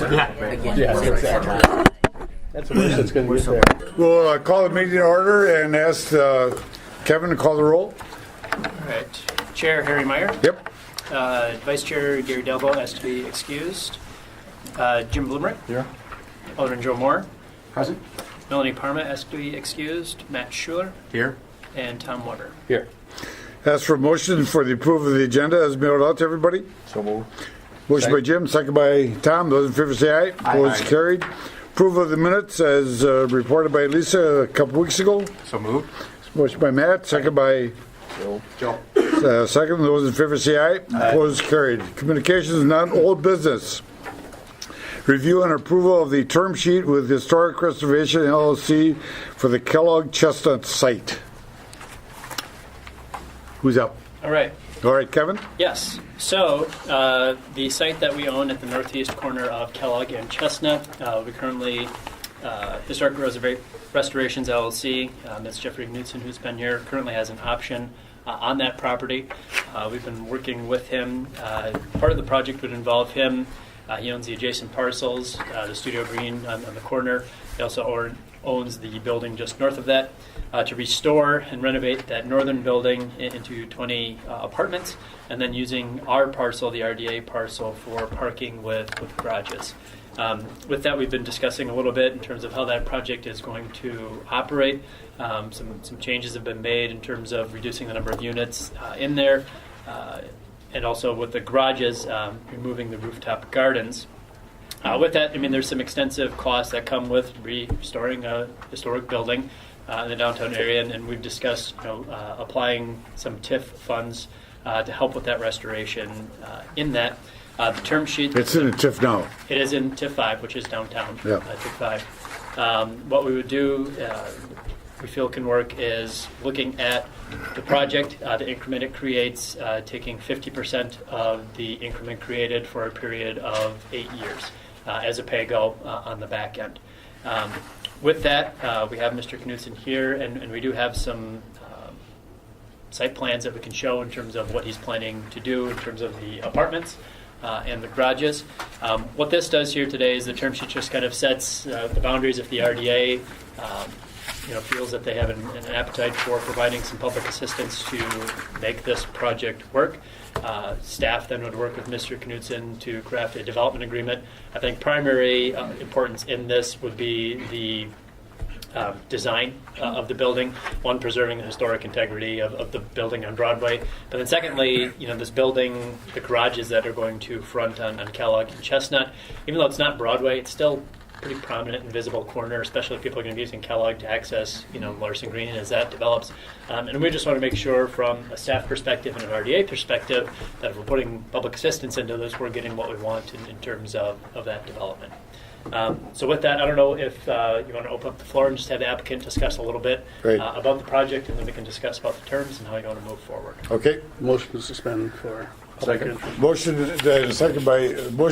Yeah, exactly. That's the worst it's going to get there. We'll call the meeting to order and ask Kevin to call the roll. All right. Chair Harry Meyer. Yep. Vice Chair Gary Delbo has to be excused. Jim Blumerick. Here. Alderman Joe Moore. Present. Melanie Parma has to be excused. Matt Schuler. Here. And Tom Weber. Here. Ask for a motion for the approval of the agenda as mailed out to everybody. So moved. Motion by Jim, second by Tom. Those in favor say aye. Opposed, carried. Approval of the minutes as reported by Lisa a couple weeks ago. So moved. Motion by Matt, second by Joe. second. Those in favor say aye. Opposed, carried. Communications, non-old business. Review and approval of the term sheet with Historic Restoration LLC for the Kellogg Chestnut site. Who's up? All right. All right, Kevin? Yes. So the site that we own at the northeast corner of Kellogg and Chestnut, we currently, Historic Restorations LLC, that's Jeffrey Knudsen, who's been here, currently has an option on that property. We've been working with him. Part of the project would involve him. He owns the adjacent parcels, the Studio Green on the corner. He also owns the building just north of that, to restore and renovate that northern building into 20 apartments, and then using our parcel, the RDA parcel, for parking with garages. With that, we've been discussing a little bit in terms of how that project is going to operate. Some changes have been made in terms of reducing the number of units in there, and also with the garages, removing the rooftop gardens. With that, I mean, there's some extensive costs that come with restoring a historic building in the downtown area, and we've discussed, applying some TIF funds to help with that restoration. In that, the term sheet. It's in the TIF now. It is in TIF 5, which is downtown. Yeah. TIF 5. What we would do, we feel can work, is looking at the project, the increment it creates, taking 50% of the increment created for a period of 8 years as a pay-go on the back end. With that, we have Mr. Knudsen here, and we do have some site plans that we can show in terms of what he's planning to do in terms of the apartments and the garages. What this does here today is the term sheet just kind of sets the boundaries of the RDA. Feels that they have an appetite for providing some public assistance to make this project work. Staff then would work with Mr. Knudsen to craft a development agreement. I think primary importance in this would be the design of the building, one, preserving the historic integrity of the building on Broadway, but then secondly, this building, the garages that are going to front on Kellogg and Chestnut, even though it's not Broadway, it's still pretty prominent and visible corner, especially if people are going to be using Kellogg to access, Larson Green as that develops. And we just want to make sure from a staff perspective and an RDA perspective that if we're putting public assistance into this, we're getting what we want in terms of that development. So with that, I don't know if you want to open up the floor and just have the applicant discuss a little bit about the project, and then we can discuss about the terms and how you want to move forward. Okay. Motion to suspend for Second. Motion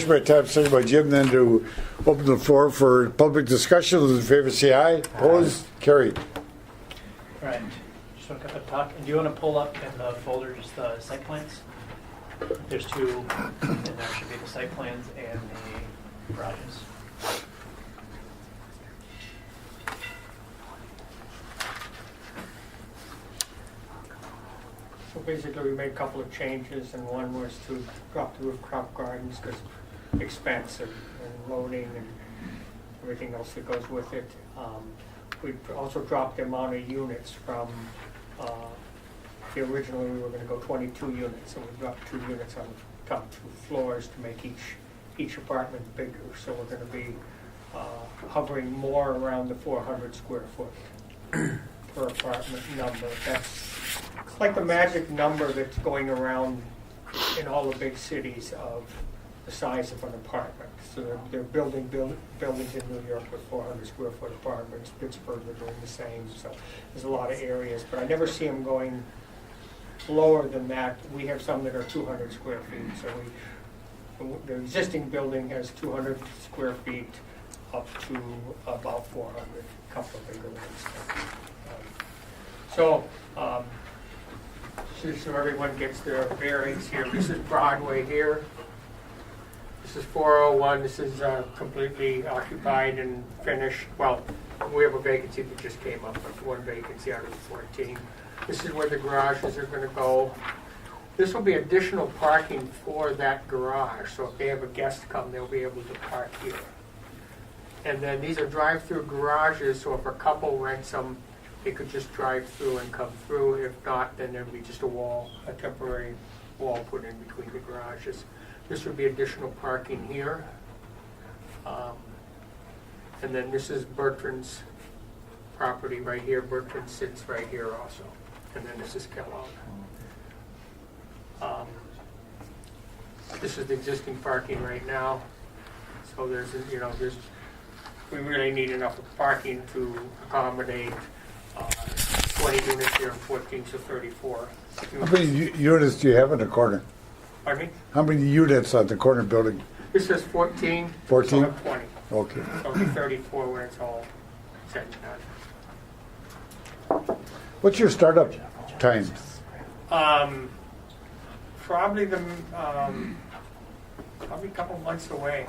by Tom, second by Jim, then to open the floor for public discussion. Those in favor say aye. Opposed? Carried. All right. Just want to cut the talk. And do you want to pull up in the folder just the site plans? There's two, and there should be the site plans and the garages. So basically, we made a couple of changes, and one was to drop the rooftop gardens because expense and loading and everything else that goes with it. We also dropped the amount of units from, originally we were going to go 22 units, so we dropped 2 units on the top 2 floors to make each apartment bigger. So we're going to be hovering more around the 400 square foot per apartment number. That's like the magic number that's going around in all the big cities of the size of an apartment. So they're building buildings in New York with 400 square foot apartments. Pittsburgh are doing the same. So there's a lot of areas, but I never see them going lower than that. We have some that are 200 square feet. So the existing building has 200 square feet up to about 400, a couple of bigger ones. So everyone gets their bearings here. This is Broadway here. This is 401. This is completely occupied and finished. Well, we have a vacancy that just came up, but one vacancy out of the 14. This is where the garages are going to go. This will be additional parking for that garage, so if they have a guest come, they'll be able to park here. And then these are drive-through garages, so if a couple rents them, they could just drive through and come through. If not, then there'd be just a temporary wall put in between the garages. This would be additional parking here. And then this is Bertrand's property right here. Bertrand sits right here also. And then this is Kellogg. This is the existing parking right now. So there's, we really need enough parking to accommodate 20 units here and 14, so 34 How many units do you have in the corner? Pardon me? How many units on the corner building? This is 14. 14? So 20. Okay. So it'll be 34 when it's all said and done. What's your startup time? Probably probably a couple months away.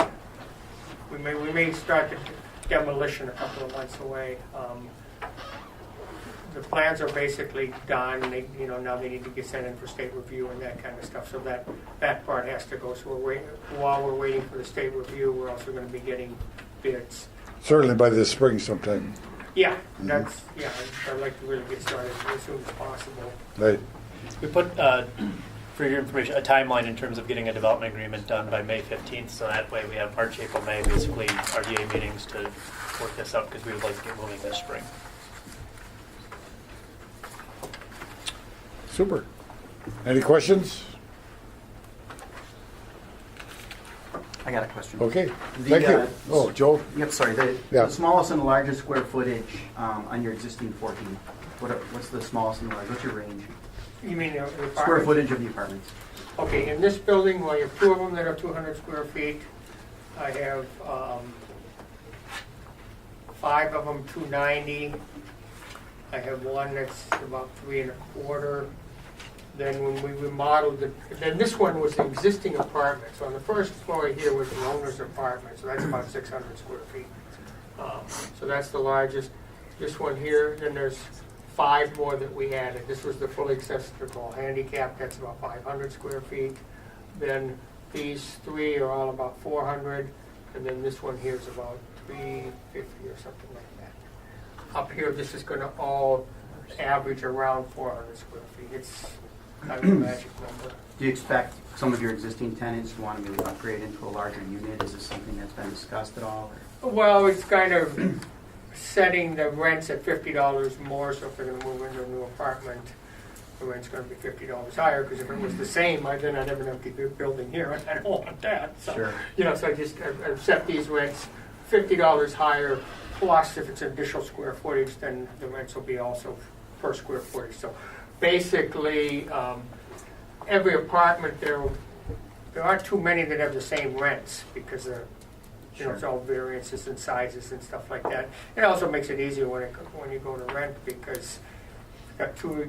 We may start the demolition a couple of months away. The plans are basically done. They, now they need to get sent in for state review and that kind of stuff. So that part has to go. So while we're waiting for the state review, we're also going to be getting bids. Certainly by this spring sometime. Yeah, I'd like to really get started as soon as possible. Right. We put, for your information, a timeline in terms of getting a development agreement done by May 15th, so that way we have March, April, May, basically RDA meetings to work this out, because we would like to get moving this spring. Super. Any questions? I got a question. Okay. Thank you. Oh, Joe? Yep, sorry. Yeah. The smallest and the largest square footage on your existing 14. What's the smallest and the largest? What's your range? You mean the Square apartments? footage of the apartments. Okay, in this building, well, you have two of them that are 200 square feet. I have 5 of them 290. I have one that's about 3 1/4. Then when we remodeled it, then this one was the existing apartment. So on the first floor here was the owner's apartment, so that's about 600 square feet. So that's the largest. This one here, then there's 5 more that we added. This was the fully accessible handicap, that's about 500 square feet. Then these 3 are all about 400, and then this one here is about 350 or something like that. Up here, this is going to all average around 400 square feet. It's kind of a magic number. Do you expect some of your existing tenants to want to maybe upgrade into a larger unit? Is this something that's been discussed at all? Well, it's kind of setting the rents at $50 more, so if they're going to move into a new apartment, the rent's going to be $50 higher, because if it was the same, then I'd have an empty building here, and I don't want that. So, Sure. So I've set these rents $50 higher, plus if it's additional square footage, then the rents will be also per square footage. So basically, every apartment, there aren't too many that have the same rents, because they're it's all variances and sizes and stuff like that. It also makes it easier when you go to rent, because the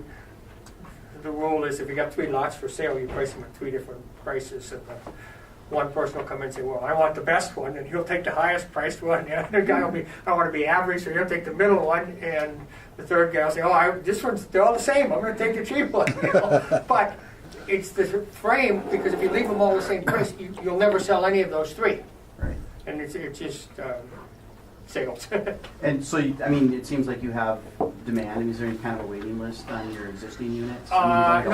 rule is if you got 3 lots for sale, you price them at 3 different prices. And one person will come in and say, well, I want the best one, and he'll take the highest priced one. The other guy will be, I want to be average, so he'll take the middle one. And the third guy will say, they're all the same. I'm going to take the cheap one. But it's the frame, because if you leave them all the same price, you'll never sell any of those 3. Right. And it's just sales. And so, it seems like you have demand. Is there any kind of a waiting list on your existing units? No,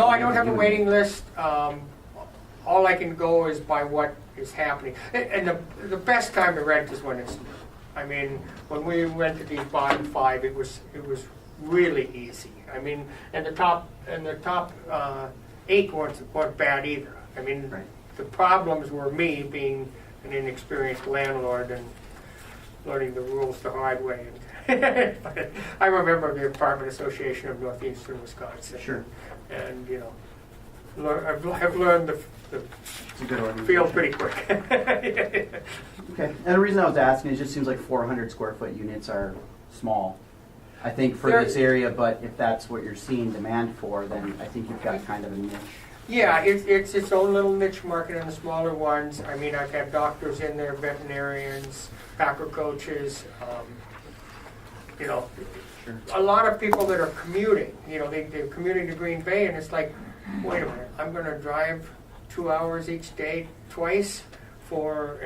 I don't have a waiting list. All I can go is by what is happening. And the best time to rent is when it's new. When we rented these bottom 5, it was really easy. And the top 8 weren't bad either. Right. The problems were me being an inexperienced landlord and learning the rules the hard way. But I remember the Apartment Association of Northeastern Wisconsin. Sure. And I've learned the It's a good organization. field pretty quick. Okay. And the reason I was asking, it just seems like 400 square foot units are small, I think, for this area. But if that's what you're seeing demand for, then I think you've got kind of a niche. Yeah, it's its own little niche market in the smaller ones. I mean, I've had doctors in there, veterinarians, packer coaches, you know, a lot of people that are commuting, you know, they're commuting to Green Bay, and it's like, wait a minute, I'm gonna drive 2 hours each day twice for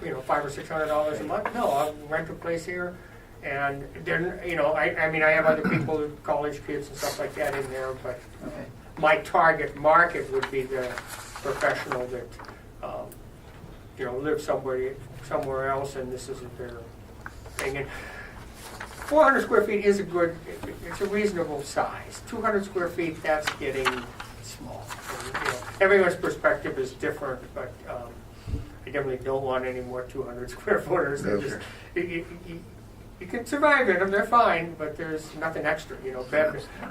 you know, $500 or $600 a month? No, I'll rent a place here, and then, you know, I mean, I have other people, college kids and stuff like that in there, but Okay. my target market would be the professional that, you know, lives somewhere else, and this isn't their thing. And 400 square feet is it's a reasonable size. 200 square feet, that's getting small. And, you know, everyone's perspective is different, but I definitely don't want any more 200 square footers. They're just, you can survive in them, they're fine, but there's nothing extra, you know,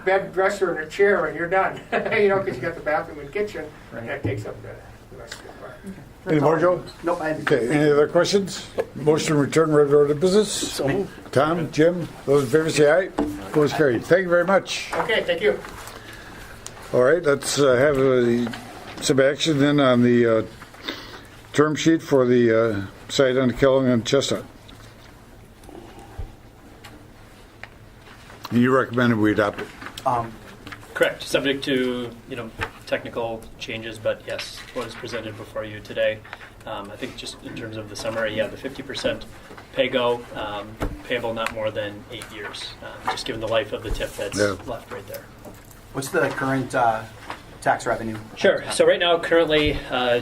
bed, dresser, and a chair, and you're done. You know, because you got the bathroom and kitchen, and that takes up the rest of the apartment. Any more, Joe? Nope, I Okay, any other questions? Motion to return regular order to business? Tom, Jim, those in favor say aye. Opposed, carried. Thank you very much. Okay, thank you. All right, let's have some action then on the term sheet for the site on Kellogg and Chestnut. You recommended we adopt it. Correct, subject to, you know, technical changes, but yes, what is presented before you today. I think just in terms of the summary, yeah, the 50% pay-go, payable not more than 8 years, just given the life of the TIF that's left right there. What's the current tax revenue? Sure. So right now, currently,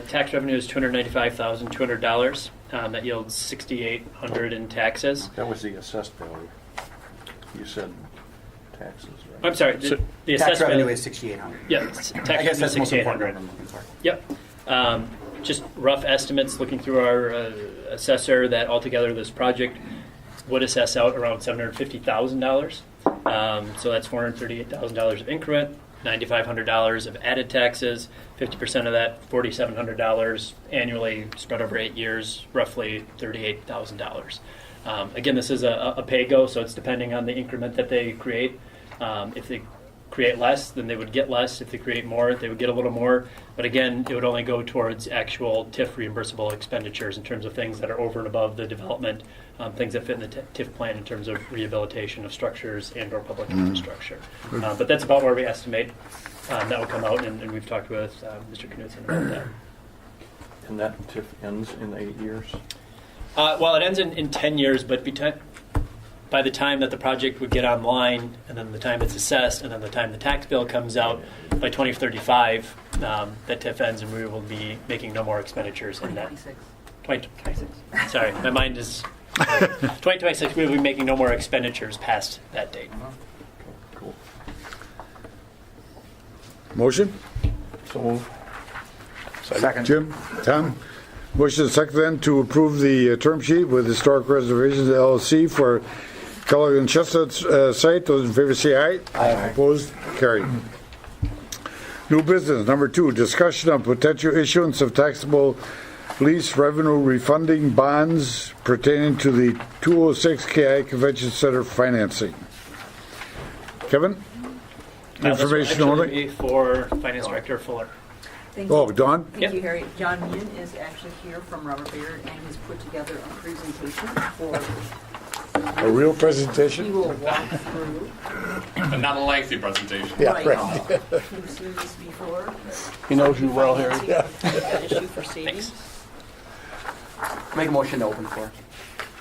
tax revenue is $295,200. That yields $6,800 in taxes. That was the assessed value. You said taxes, right? I'm sorry. The Tax assessment revenue is $6,800. Yeah, I tax guess revenue that's is the most important $6,800. number I'm looking for. Yep. Just rough estimates looking through our assessor that altogether this project would assess out around $750,000. So that's $438,000 of increment, $9,500 of added taxes, 50% of that, $4,700 annually spread over 8 years, roughly $38,000. Again, this is a pay-go, so it's depending on the increment that they create. If they create less, then they would get less. If they create more, they would get a little more. But again, it would only go towards actual TIF reimbursable expenditures in terms of things that are over and above the development, things that fit in the TIF plan in terms of rehabilitation of structures and or public infrastructure. But that's about where we estimate that will come out, and we've talked with Mr. Knudsen about that. And that TIF ends in 8 years? Well, it ends in 10 years, but by the time that the project would get online, and then the time it's assessed, and then the time the tax bill comes out, by 2035, that TIF ends, and we will be making no more expenditures in that. 2026. Sorry, my mind is 2026. We will be making no more expenditures past that date. Cool. Motion? So move. Second. Jim, Tom? Motion is second then to approve the term sheet with Historic Reservations LLC for Kellogg and Chestnut site. Those in favor say aye. Aye. Opposed? Carried. New business. Number 2, discussion on potential issuance of taxable lease revenue refunding bonds pertaining to the 206 KI Convention Center financing. Kevin? Information only? For Finance Director Fuller. Thank Oh, you. Dawn? Thank you, Harry. John Meehan is actually here from Robert Baird, and he's put together a presentation for, A real he presentation? will walk through. But not a lengthy presentation. Yeah, right. You've seen this before. He knows you well, Harry. Financing, issue for savings. Make a motion to open the floor.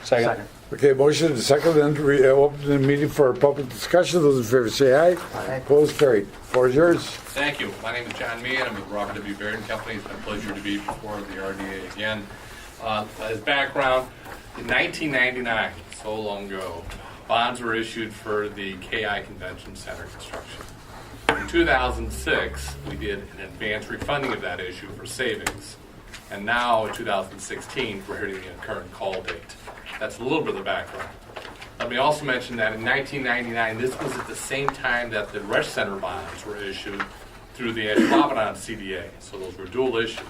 Second. Okay, motion is second then to open the meeting for public discussion. Those in favor say aye. Aye. Opposed? Carried. Floor is yours. Thank you. My name is John Meehan. I'm with Robert W. Baird and Company. It's my pleasure to be before the RDA again. As background, in 1999, so long ago, bonds were issued for the KI Convention Center construction. In 2006, we did an advance refunding of that issue for savings. And now, in 2016, we're hitting the current call date. That's a little bit of the background. Let me also mention that in 1999, this was at the same time that the Resch Center bonds were issued through the Ashwaubenon CDA, so those were dual issues.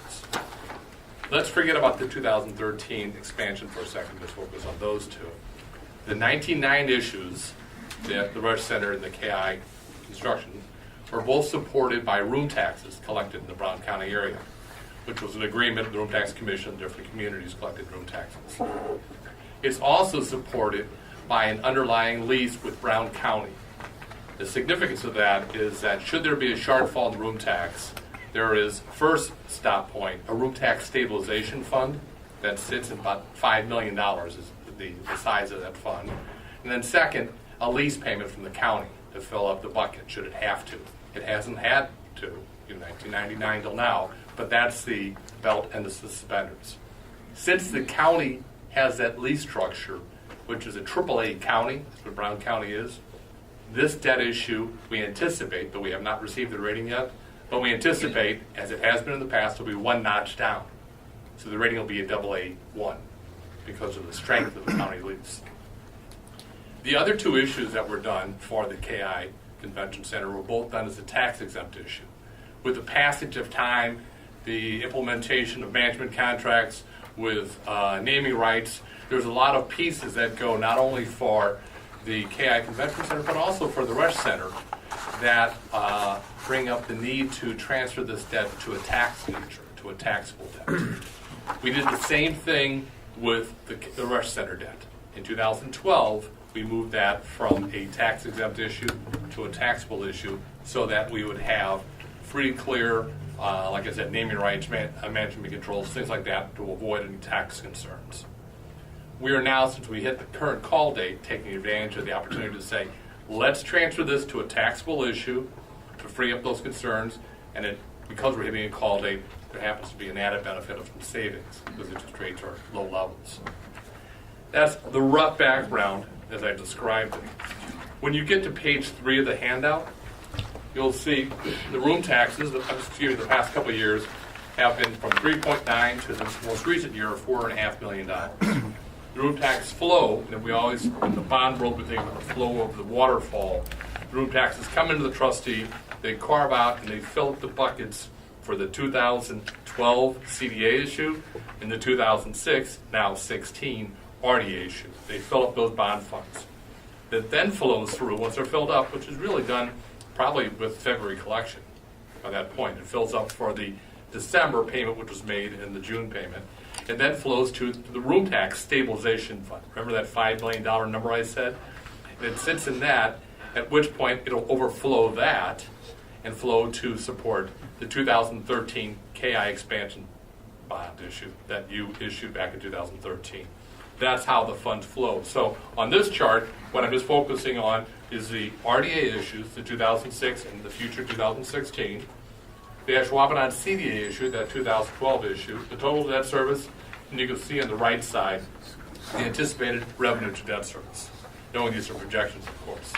Let's forget about the 2013 expansion for a second, just focus on those two. The 1999 issues, the Resch Center and the KI construction, are both supported by room taxes collected in the Brown County area, which was an agreement with the Room Tax Commission. Different communities collected room taxes. It's also supported by an underlying lease with Brown County. The significance of that is that should there be a shortfall in the room tax, there is first stop point, a room tax stabilization fund that sits at about $5 million is the size of that fund. And then second, a lease payment from the county to fill up the bucket should it have to. It hasn't had to in 1999 till now, but that's the belt and the suspenders. Since the county has that lease structure, which is a AAA county, that's what Brown County is, this debt issue we anticipate, but we have not received the rating yet, but we anticipate, as it has been in the past, will be one notch down. So the rating will be a AA1 because of the strength of the county lease. The other two issues that were done for the KI Convention Center were both done as a tax exempt issue. With the passage of time, the implementation of management contracts with naming rights, there's a lot of pieces that go not only for the KI Convention Center, but also for the Rush Center that bring up the need to transfer this debt to a tax nature, to a taxable debt. We did the same thing with the Rush Center debt. In 2012, we moved that from a tax-exempt issue to a taxable issue so that we would have free, clear, like I said, naming rights, management controls, things like that to avoid any tax concerns. We are now, since we hit the current call date, taking advantage of the opportunity to say, let's transfer this to a taxable issue to free up those concerns, and because we're hitting a call date, there happens to be an added benefit of some savings because interest rates are low levels. That's the rough background as I described it. When you get to page 3 of the handout, you'll see the room taxes, the past couple of years, have been from 3.9 to this most recent year of $4.5 million. The room tax flow, and we always, in the bond world, we think of the flow of the waterfall. The room taxes come into the trustee, they carve out and they fill up the buckets for the 2012 CDA issue and the 2006, now 16, RDA issue. They fill up those bond funds. That then flows through, once they're filled up, which is really done probably with February collection by that point. It fills up for the December payment, which was made, and the June payment. It then flows to the room tax stabilization fund. Remember that $5 million number I said? It sits in that, at which point it'll overflow that and flow to support the 2013 KI expansion bond issue that you issued back in 2013. That's how the funds flow. So on this chart, what I'm just focusing on is the RDA issues, the 2006 and the future 2016, the Ashwaubenon CDA issue, that 2012 issue, the total debt service, and you can see on the right side the anticipated revenue to debt service, knowing these are projections, of course.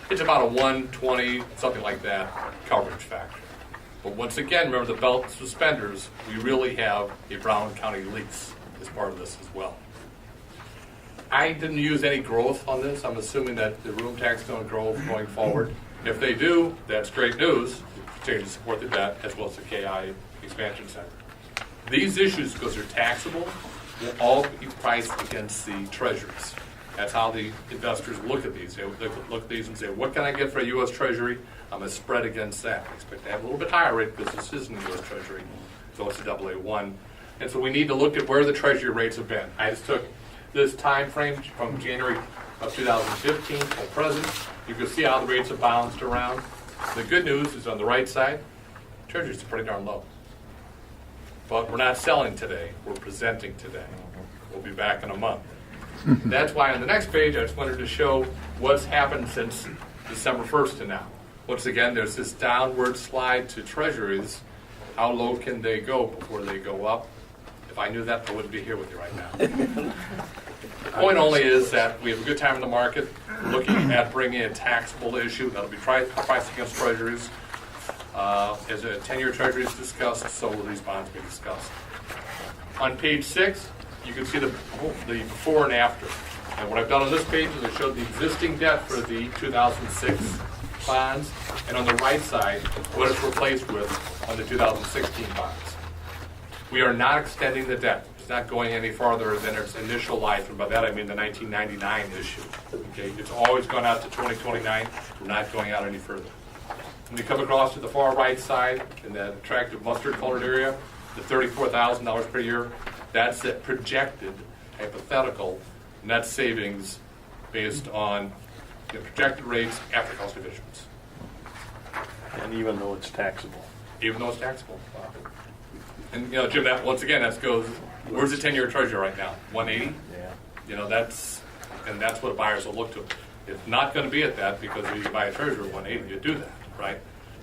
It's about a 120, something like that, coverage factor. But once again, remember the belt and suspenders, we really have a Brown County lease as part of this as well. I didn't use any growth on this. I'm assuming that the room tax is going to grow going forward. If they do, that's great news. Continue to support the debt as well as the KI Expansion Center. These issues, because they're taxable, will all be priced against the treasuries. That's how the investors look at these. They look at these and say, what can I get for a U.S. Treasury? I'm going to spread against that. I expect to have a little bit higher rate because this isn't a U.S. Treasury, so it's a AA1. And so we need to look at where the Treasury rates have been. I just took this time frame from January of 2015 till present. You can see how the rates have bounced around. The good news is on the right side, Treasuries are pretty darn low. But we're not selling today, we're presenting today. We'll be back in a month. That's why on the next page I just wanted to show what's happened since December 1st to now. Once again, there's this downward slide to Treasuries. How low can they go before they go up? If I knew that, I wouldn't be here with you right now. The point only is that we have a good time in the market, looking at bringing a taxable issue that'll be priced against Treasuries. As a 10-year Treasury is discussed, so will these bonds be discussed. On page 6, you can see the before and after. And what I've done on this page is I showed the existing debt for the 2006 bonds, and on the right side, what it's replaced with on the 2016 bonds. We are not extending the debt. It's not going any farther than its initial life, and by that I mean the 1999 issue. Okay, it's always gone out to 2029. We're not going out any further. When you come across to the far right side in that attractive mustard colored area, the $34,000 per year, that's the projected hypothetical net savings based on the projected rates after cost of issuance, And even though it's taxable. even though it's taxable. And Jim, that once again, that goes. Where's the 10-year treasury right now? 180. Yeah. That's what buyers will look to. It's not going to be at that because if you buy a treasury at 180, you do that, right?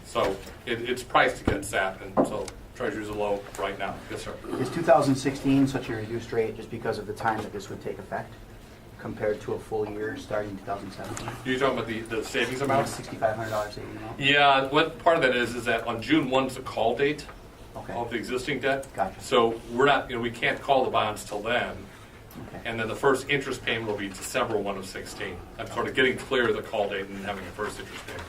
So it's priced against that, and so treasuries are low right now. Yes, sir. Is 2016 such a reduced rate just because of the time that this would take effect compared to a full year starting in 2017? You're talking about the savings amount? $6,500 saving amount? Yeah, what part of that is that on June 1 is the call date Okay. of the existing debt. Gotcha. So we're not, we can't call the bonds till then. Okay. And then the first interest payment will be December 1 of 16. I'm sort of getting clear of the call date and having the first interest payment.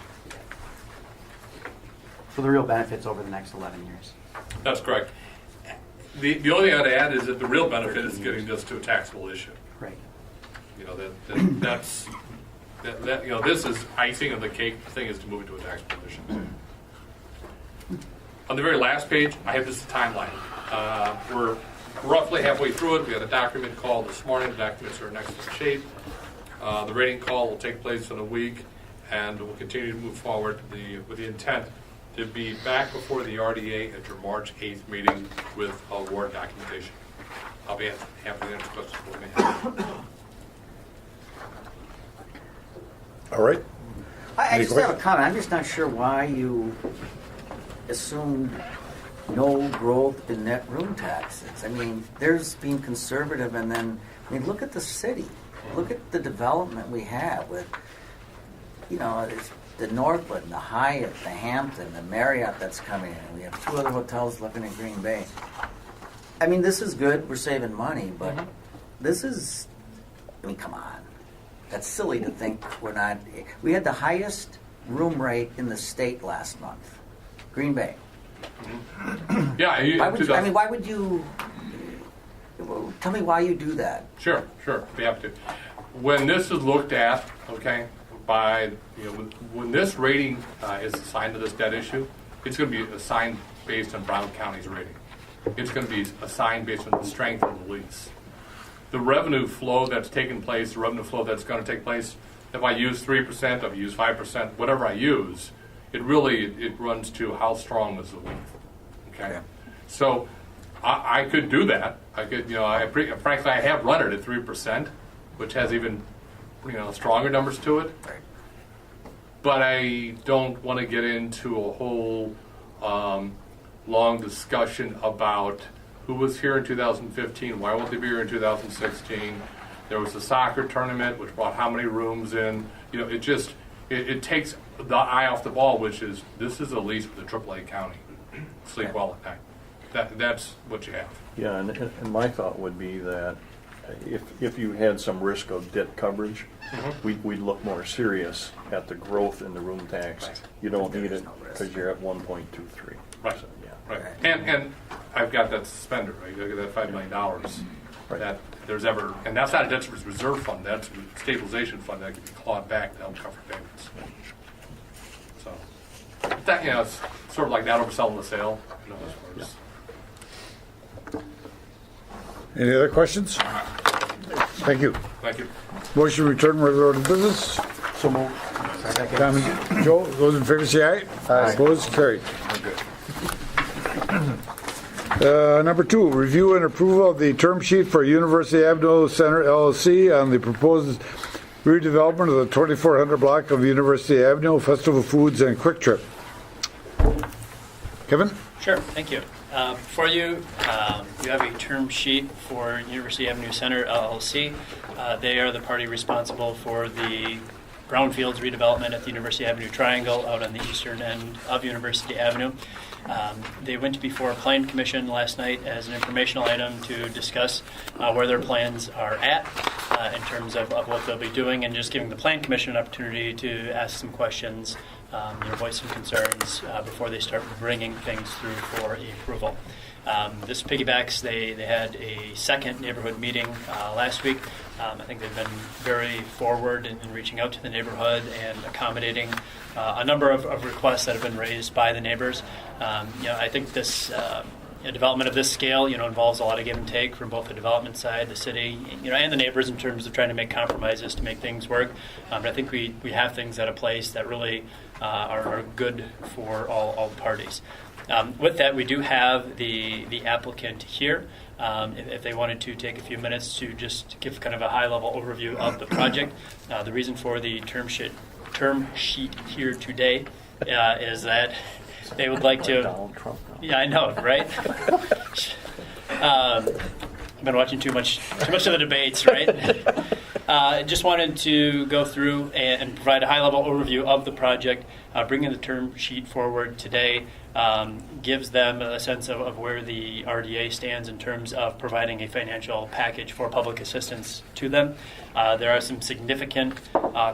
So the real benefits over the next 11 years. That's correct. The only thing I'd add is that the real benefit is getting this to a taxable issue. Right. That's this is icing on the cake. The thing is to move it to a taxable issue. On the very last page, I have this timeline. We're roughly halfway through it. We had a document call this morning. The documents are in excellent shape. The rating call will take place in a week, and we'll continue to move forward with the intent to be back before the RDA at your March 8th meeting with award documentation. I'll be happy to answer questions for me. All right. I Any just have a questions? comment. I'm just not sure why you assumed no growth in net room taxes. I mean, there's being conservative, and then, look at the city. Look at the development we have with, it's the Northwood, the Hyatt, the Hampton, the Marriott that's coming in. We have 2 other hotels looking at Green Bay. I mean, this is good. We're saving money, but this is, come on. That's silly to think we're not. We had the highest room rate in the state last month. Green Bay. Yeah. Why would you? Tell me why you do that. Sure. We have to. When this is looked at, okay, by when this rating is assigned to this debt issue, it's going to be assigned based on Brown County's rating. It's going to be assigned based on the strength of the lease. The revenue flow that's taking place, the revenue flow that's going to take place, if I use 3%, if I use 5%, whatever I use, it runs to how strong is the lease. Okay, so I could do that. I could, frankly, I have run it at 3%, which has even, stronger numbers to it. Right. But I don't want to get into a whole long discussion about who was here in 2015, why won't they be here in 2016? There was a soccer tournament which brought how many rooms in? It takes the eye off the ball, which is this is a lease with a AAA county. Sleep well at night. That's what you have. Yeah, and my thought would be that if you had some risk of debt coverage, we'd look more serious at the growth in the room tax. Right. You don't need it because you're at 1.23. Right. So, yeah. Right. And I've got that suspender, right? You got that $5 million Right. that there's ever, and that's not a debt service reserve fund. That's a stabilization fund that can be clawed back to help cover payments. So that it's sort of like that overselling the sale. As far as, Any other questions? Thank you. Thank you. Motion to return regular order of business. So move. Tom and Joe, those in favor say aye. Aye. Opposed, carried. Number 2, review and approval of the term sheet for University Avenue Center LLC on the proposed redevelopment of the 2400 block of University Avenue, Festival Foods and Quick Trip. Kevin? Sure, thank you. For you, you have a term sheet for University Avenue Center LLC. They are the party responsible for the brownfields redevelopment at the University Avenue Triangle out on the eastern end of University Avenue. They went before a plan commission last night as an informational item to discuss where their plans are at in terms of what they'll be doing, and just giving the plan commission an opportunity to ask some questions, voice some concerns before they start bringing things through for approval. This piggybacks, they had a second neighborhood meeting last week. I think they've been very forward in reaching out to the neighborhood and accommodating a number of requests that have been raised by the neighbors. I think this development of this scale, involves a lot of give and take from both the development side, the city, and the neighbors in terms of trying to make compromises to make things work. But I think we have things at a place that really are good for all parties. With that, we do have the applicant here. If they wanted to take a few minutes to just give kind of a high-level overview of the project. The reason for the term sheet here today is that they would like to. Donald Trump. Yeah, I know, right? I've been watching too much of the debates, right? Just wanted to go through and provide a high-level overview of the project. Bringing the term sheet forward today gives them a sense of where the RDA stands in terms of providing a financial package for public assistance to them. There are some significant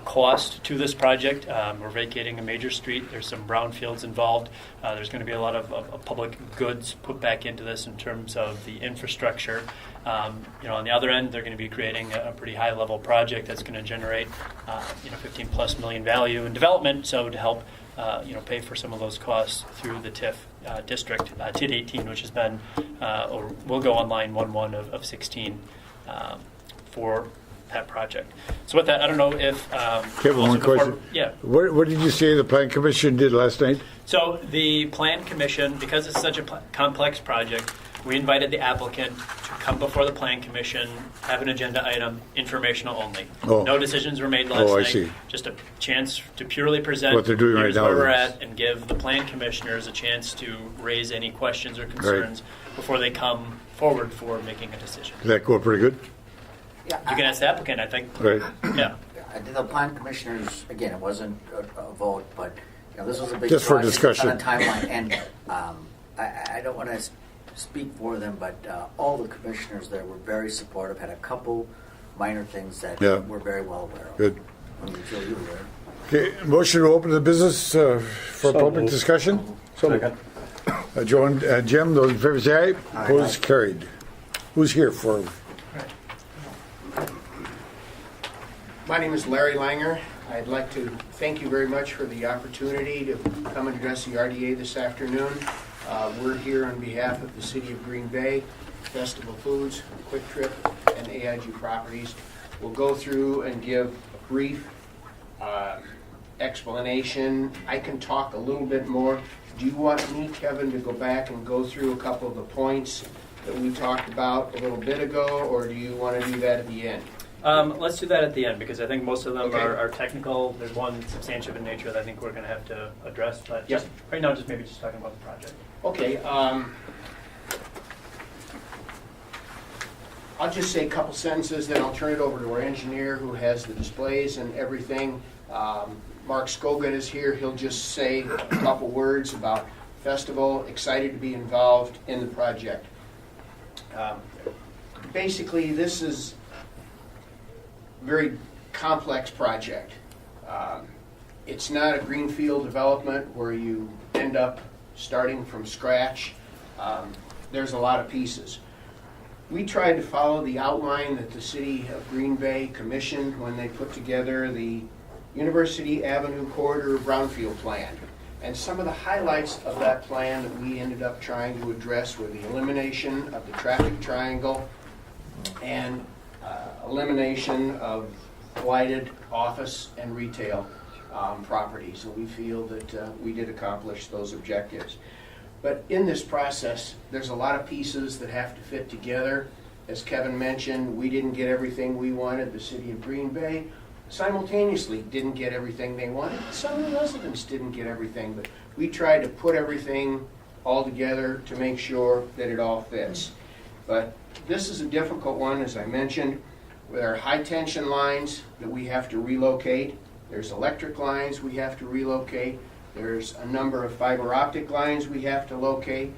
costs to this project. We're vacating a major street. There's some brownfields involved. There's going to be a lot of public goods put back into this in terms of the infrastructure. On the other end, they're going to be creating a pretty high-level project that's going to generate, 15+ million value in development. So to help, pay for some of those costs through the TIF district, TID 18, which has been or will go online 1/1 of 16 for that project. So with that, I don't know if. Okay, one question. Yeah. What did you say the Plan Commission did last night? So the Plan Commission, because it's such a complex project, we invited the applicant to come before the Plan Commission, have an agenda item, informational only. Oh. No decisions were made last Oh, I night. see. Just a chance to purely present What they're doing right here's now where we're is- at, and give the Plan Commissioners a chance to raise any questions or concerns before they come forward for making a decision. Did that go pretty good? Yeah, You can ask the applicant, I think. Right. Yeah. The plan commissioners, again, it wasn't a vote, but this was a big Just for project. discussion. It's on a timeline, and I don't want to speak for them, but all the commissioners there were very supportive. Had a couple minor things that Yeah. we're very well aware of. Good. Joe, you were there. Okay, motion to open the business for So public moved. discussion. Second. Joe and Jim, those in favor say aye. Opposed, carried. Who's here for? My name is Larry Langer. I'd like to thank you very much for the opportunity to come and address the RDA this afternoon. We're here on behalf of the City of Green Bay, Festival Foods, Quick Trip, and AIG Properties. We'll go through and give a brief explanation. I can talk a little bit more. Do you want me, Kevin, to go back and go through a couple of the points that we talked about a little bit ago, or do you want to do that at the end? Let's do that at the end, because I think most of them Okay. are technical. There's one substantive in nature that I think we're going to have to address. But just right now, maybe just talking about the project. Okay, I'll just say a couple sentences, then I'll turn it over to our engineer who has the displays and everything. Mark Skogan is here. He'll just say a couple words about festival, excited to be involved in the project. Basically, this is a very complex project. It's not a greenfield development where you end up starting from scratch. There's a lot of pieces. We tried to follow the outline that the City of Green Bay commissioned when they put together the University Avenue Corridor Brownfield Plan. And some of the highlights of that plan that we ended up trying to address were the elimination of the traffic triangle and elimination of blighted office and retail properties. And we feel that we did accomplish those objectives. But in this process, there's a lot of pieces that have to fit together. As Kevin mentioned, we didn't get everything we wanted. The City of Green Bay simultaneously didn't get everything they wanted. Some of the residents didn't get everything, but we tried to put everything all together to make sure that it all fits. But this is a difficult one, as I mentioned. There are high tension lines that we have to relocate. There's electric lines we have to relocate. There's a number of fiber optic lines we have to locate.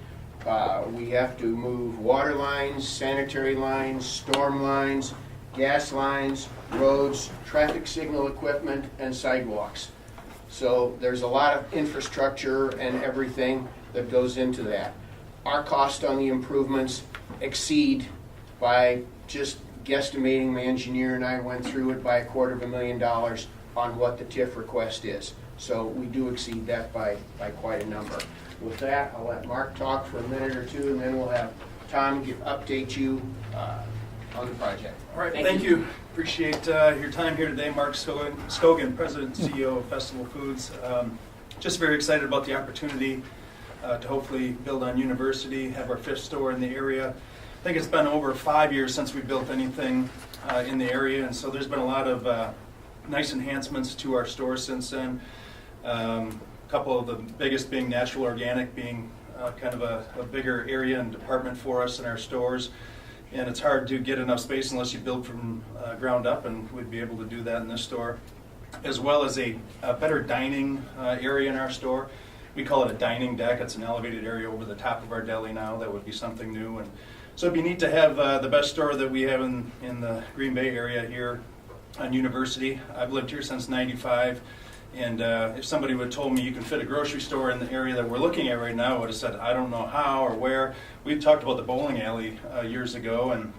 We have to move water lines, sanitary lines, storm lines, gas lines, roads, traffic signal equipment, and sidewalks. So there's a lot of infrastructure and everything that goes into that. our cost on the improvements exceed by just guesstimating, my engineer and I went through it, by $250,000 on what the TIF request is. So we do exceed that by quite a number. With that, I'll let Mark talk for a minute or two, and then we'll have Tom update you on the project. All right, thank you. Appreciate your time here today. Mark Scogan, President and CEO of Festival Foods. Just very excited about the opportunity to hopefully build on University, have our 5th store in the area. I think it's been over 5 years since we built anything in the area, and so there's been a lot of nice enhancements to our store since then. A couple of the biggest being natural organic, being kind of a bigger area and department for us in our stores. And it's hard to get enough space unless you build from ground up, and we'd be able to do that in this store. As well as a better dining area in our store. We call it a dining deck. It's an elevated area over the top of our deli now. That would be something new. And so it'd be neat to have the best store that we have in the Green Bay area here on University. I've lived here since '95. And if somebody would have told me you can fit a grocery store in the area that we're looking at right now, I would have said, I don't know how or where. We've talked about the bowling alley years ago, and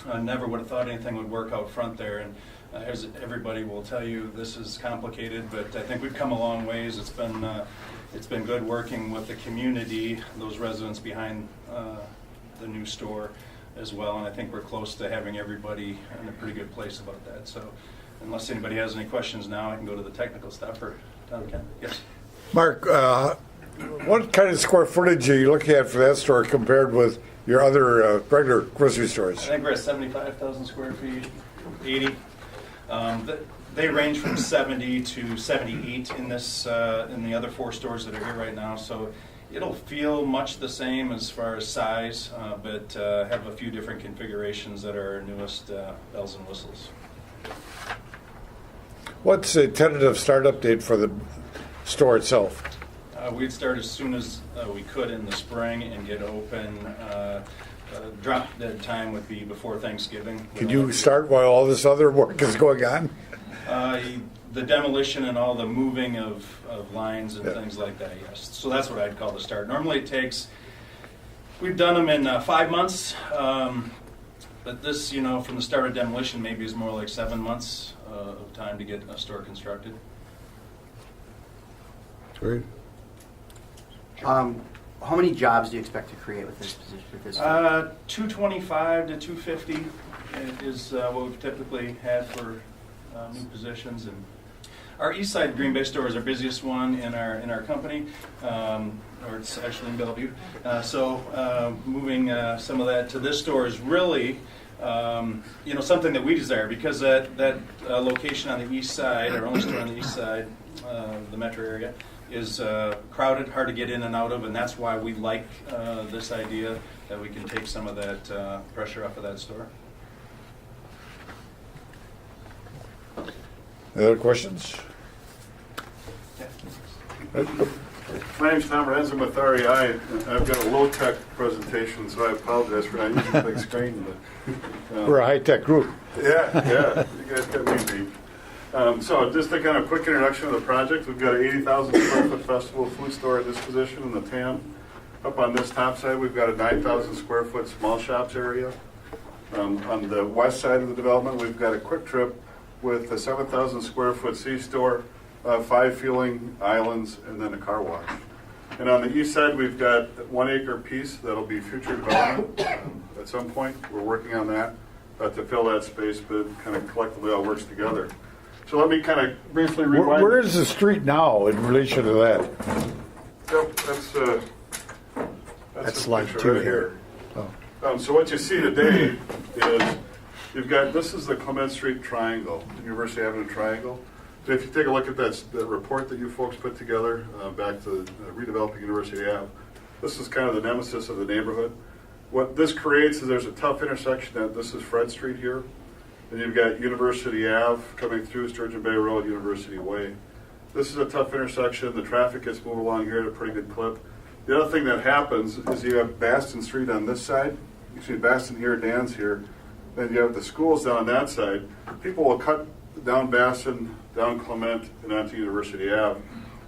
I never would have thought anything would work out front there. And as everybody will tell you, this is complicated, but I think we've come a long ways. It's been good working with the community, those residents behind the new store as well. And I think we're close to having everybody in a pretty good place about that. So, unless anybody has any questions now, I can go to the technical stuff. Or Tom can. Yes. Mark, what kind of square footage are you looking at for that store compared with your other regular grocery stores? I think we're at 75,000 square feet, 80. They range from 70 to 78 in this in the other 4 stores that are here right now. So it'll feel much the same as far as size, but have a few different configurations that are our newest bells and whistles. What's the tentative startup date for the store itself? We'd start as soon as we could in the spring and get open. Drop dead time would be before Thanksgiving. Can you start while all this other work is going on? The demolition and all the moving of lines and things like that, yes. So that's what I'd call the start. Normally it takes, we've done them in 5 months, but this, from the start of demolition maybe is more like 7 months of time to get a store constructed. Great. How many jobs do you expect to create with this position? With this 225 to 250 is what we've typically had for new positions. And our East Side Green Bay store is our busiest one in our company, or it's actually in Bellevue. So moving some of that to this store is really something that we desire, because that location on the east side, our only store on the east side, the metro area, is crowded, hard to get in and out of, and that's why we like this idea that we can take some of that pressure off of that store. Any other questions? My name's Tom Renz. I'm with REI. I've got a low-tech presentation, so I apologize for not using the big screen. But, We're a high-tech group. Yeah. You guys got me beat. So just a kind of quick introduction of the project. We've got an 80,000 square foot festival food store at this position in the tan. Up on this top side, we've got a 9,000 square foot small shops area. On the west side of the development, we've got a Quick Trip with a 7,000 square foot C-store, 5 fueling islands, and then a car wash. And on the east side, we've got 1 acre piece that'll be future development at some point. We're working on that to fill that space, but kind of collectively all works together. So let me kind of briefly rewind. Where is the street now in relation to that? Yep, that's slide picture 2 right here. So what you see today is this is the Clement Street Triangle, University Avenue Triangle. So if you take a look at that report that you folks put together back to Redeveloping University Ave, this is kind of the nemesis of the neighborhood. What this creates is there's a tough intersection. This is Fred Street here. Then you've got University Ave coming through Sturgeon Bay Road, University Way. This is a tough intersection. The traffic gets moved along here at a pretty good clip. The other thing that happens is you have Baston Street on this side. You see Baston here, Dan's here. Then you have the schools down on that side. People will cut down Baston, down Clement, and onto University Ave.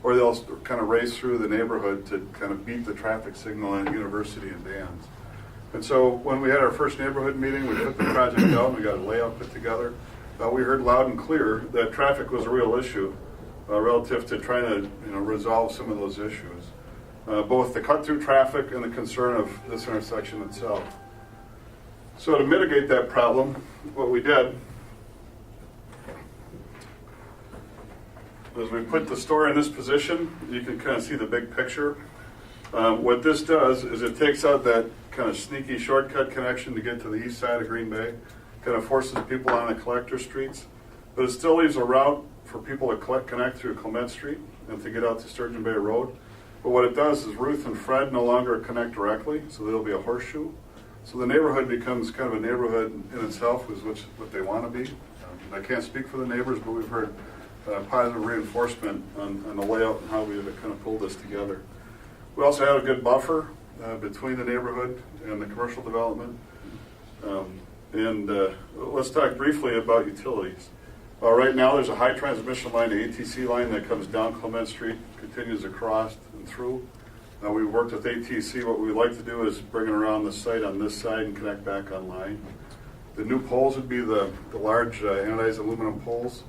or they'll kind of race through the neighborhood to kind of beat the traffic signal at University and Dan's. And so when we had our first neighborhood meeting, we put the project out, we got a layout put together. We heard loud and clear that traffic was a real issue relative to trying to resolve some of those issues. Both the cut-through traffic and the concern of this intersection itself. So to mitigate that problem, what we did was we put the store in this position. You can kind of see the big picture. What this does is it takes out that kind of sneaky shortcut connection to get to the east side of Green Bay, kind of forces people on the collector streets, but it still leaves a route for people to connect through Clement Street and to get out to Sturgeon Bay Road. But what it does is Ruth and Fred no longer connect directly, so there'll be a horseshoe. So the neighborhood becomes kind of a neighborhood in itself, is what they want to be. I can't speak for the neighbors, but we've heard positive reinforcement on the layout and how we kind of pulled this together. We also had a good buffer between the neighborhood and the commercial development. Let's talk briefly about utilities. Right now there's a high transmission line, the ATC line that comes down Clement Street, continues across and through. We've worked with ATC. What we'd like to do is bring it around the site on this side and connect back online. The new poles would be the large anodized aluminum poles.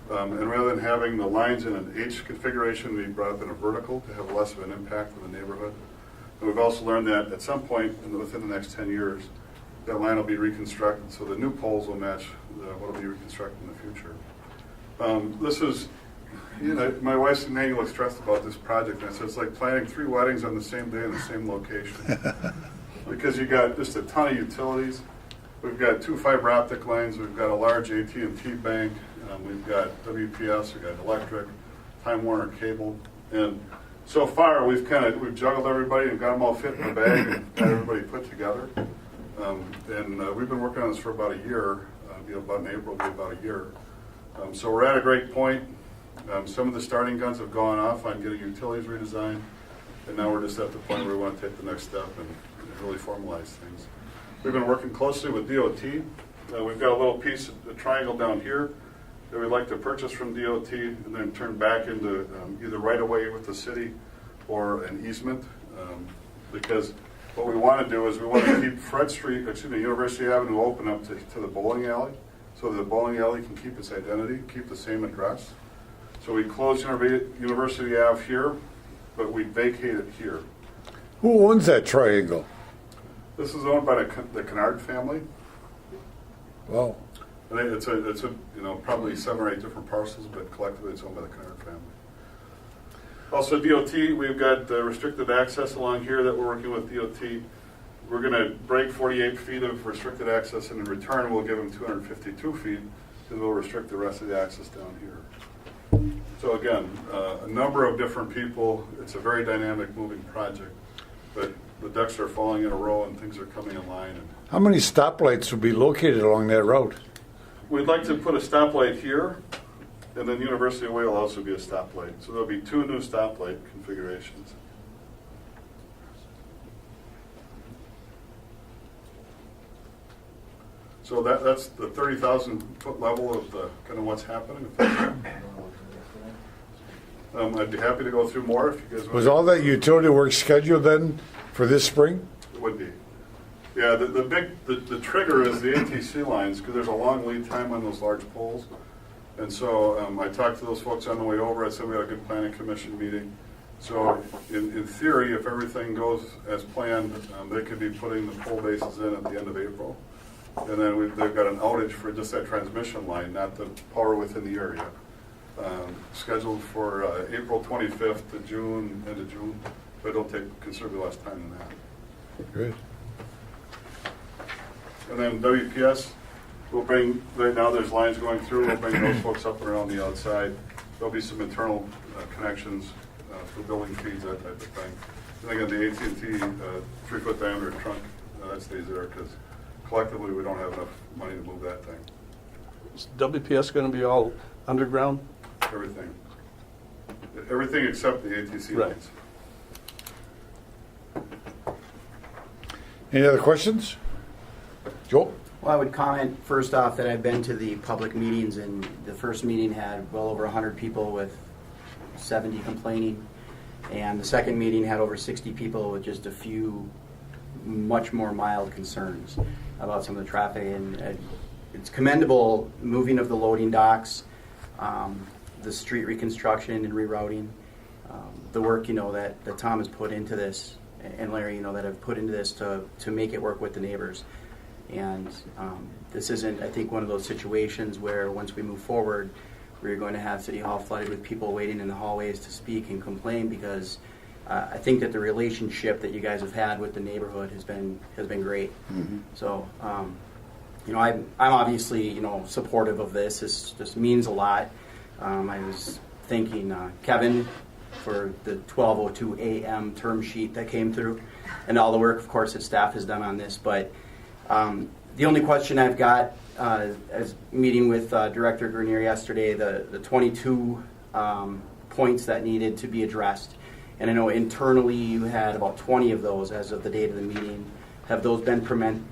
And rather than having the lines in an H configuration, we brought up in a vertical to have less of an impact on the neighborhood. And we've also learned that at some point within the next 10 years, that line will be reconstructed, so the new poles will match what will be reconstructed in the future. This is, my wife's manually looks stressed about this project, and I said it's like planning 3 weddings on the same day in the same location. Because you got just a ton of utilities. We've got 2 fiber optic lines, we've got a large AT&T bank, we've got WPS, we've got electric, Time Warner cable, and so far we've juggled everybody and got them all fit in the bag and got everybody put together. We've been working on this for about a year. About in April, it'll be about a year. So we're at a great point. Some of the starting guns have gone off on getting utilities redesigned, and now we're just at the point where we want to take the next step and really formalize things. We've been working closely with DOT. We've got a little piece of the triangle down here that we'd like to purchase from DOT and then turn back into either right-of-way with the city or an easement, because what we want to do is we want to keep University Avenue open up to the bowling alley, so the bowling alley can keep its identity, keep the same address. So we close University Ave here, but we vacate it here. Who owns that triangle? This is owned by the Kennard family. Wow. I think it's probably 7 or 8 different parcels, but collectively it's owned by the Kennard family. Also DOT, we've got restricted access along here that we're working with DOT. We're going to break 48 feet of restricted access, and in return we'll give them 252 feet, because we'll restrict the rest of the access down here. So again, a number of different people. It's a very dynamic, moving project, but the ducks are falling in a row and things are coming in line. How many stoplights will be located along that route? We'd like to put a stoplight here, and then University Way will also be a stoplight. So there'll be 2 new stoplight configurations. So that's the 30,000-foot level of the kind of what's happening. I'd be happy to go through more if you guys want. Was all that utility work scheduled then for this spring? It would be. Yeah, the trigger is the ATC lines, because there's a long lead time on those large poles. And so I talked to those folks on the way over. I said we had a good planning commission meeting. So in theory, if everything goes as planned, they could be putting the pole bases in at the end of April. And then they've got an outage for just that transmission line, not the power within the area. Scheduled for April 25th to June, end of June, but it'll take considerably less time than that. Good. And then WPS, we'll bring, right now there's lines going through, we'll bring those folks up and around the outside. There'll be some internal connections for building feeds, that type of thing. And again, the AT&T 3-foot diameter trunk, that stays there, because collectively we don't have enough money to move that thing. Is WPS going to be all underground? Everything. Everything except the ATC Right. lines. Any other questions? Joel? Well, I would comment first off that I've been to the public meetings, and the first meeting had well over 100 people with 70 complaining. And the second meeting had over 60 people with just a few much more mild concerns about some of the traffic. And it's commendable moving of the loading docks, the street reconstruction and rerouting, the work, that Tom has put into this, and Larry, that have put into this to make it work with the neighbors. And this isn't, I think, one of those situations where once we move forward, we're going to have City Hall flooded with people waiting in the hallways to speak and complain, because I think that the relationship that you guys have had with the neighborhood has been great. Mm-hmm. So, I'm obviously, supportive of this. This means a lot. I was thanking Kevin for the 12:02 a.m. term sheet that came through, and all the work, of course, that staff has done on this. But the only question I've got, as meeting with Director Grenier yesterday, the 22 points that needed to be addressed. And I know internally you had about 20 of those as of the date of the meeting. Have those been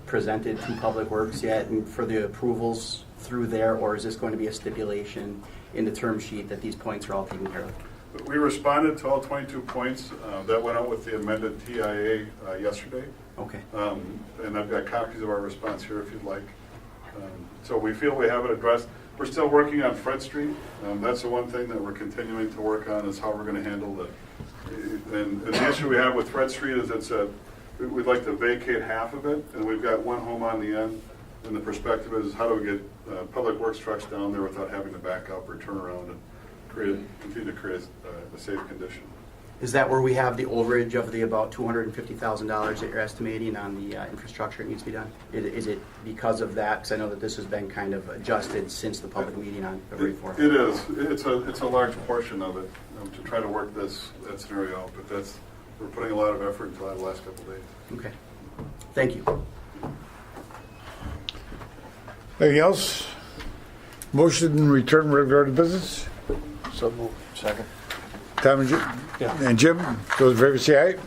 presented to Public Works yet, and for the approvals through there, or is this going to be a stipulation in the term sheet that these points are all taken care of? We responded to all 22 points. That went out with the amended TIA yesterday. Okay. And I've got copies of our response here if you'd like. So we feel we have it addressed. We're still working on Fred Street. That's the one thing that we're continuing to work on, is how we're going to handle and the issue we have with Fred Street is we'd like to vacate half of it, and we've got one home on the end. And the perspective is, how do we get Public Works trucks down there without having to back up or turn around and continue to create a safe condition. Is that where we have the overage of the about $250,000 that you're estimating on the infrastructure that needs to be done? Is it because of that? Because I know that this has been kind of adjusted since the public meeting on February 4th. It is. It's a large portion of it to try to work that scenario out. But we're putting a lot of effort into that the last couple of days. Okay. Thank you. Anything else? Motion and return regular to business? So moved. Second. Tom and Jim? Yeah. And Jim, those in favor say aye.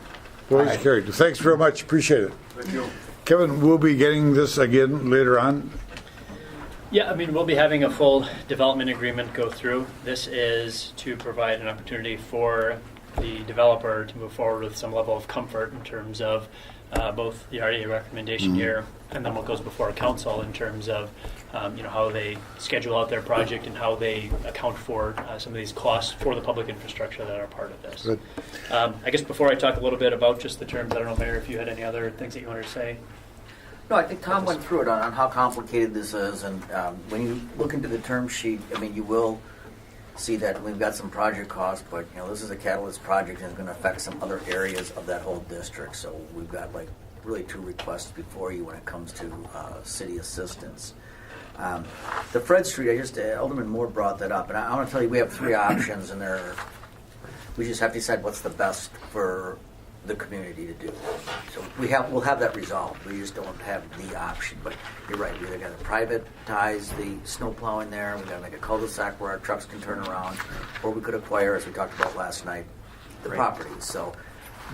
Those carried. Thanks very much. Appreciate it. Thank you. Kevin, we'll be getting this again later on. Yeah, we'll be having a full development agreement go through. This is to provide an opportunity for the developer to move forward with some level of comfort in terms of both the RDA recommendation here, and then what goes before council in terms of how they schedule out their project and how they account for some of these costs for the public infrastructure that are part of this. Good. I guess before I talk a little bit about just the terms, I don't know, Mayor, if you had any other things that you wanted to say. No, I think Tom went through it on how complicated this is, and when you look into the term sheet, you will see that we've got some project costs, but this is a catalyst project and it's going to affect some other areas of that whole district. So we've got really two requests before you when it comes to city assistance. The Fred Street, Alderman Moore brought that up, and I want to tell you we have three options, and we just have to decide what's the best for the community to do. So we'll have that resolved. We just don't have the option. But you're right. We either got to privatize the snow plowing there. We got to make a cul-de-sac where our trucks can turn around, or we could acquire, as we talked about last night, the properties. So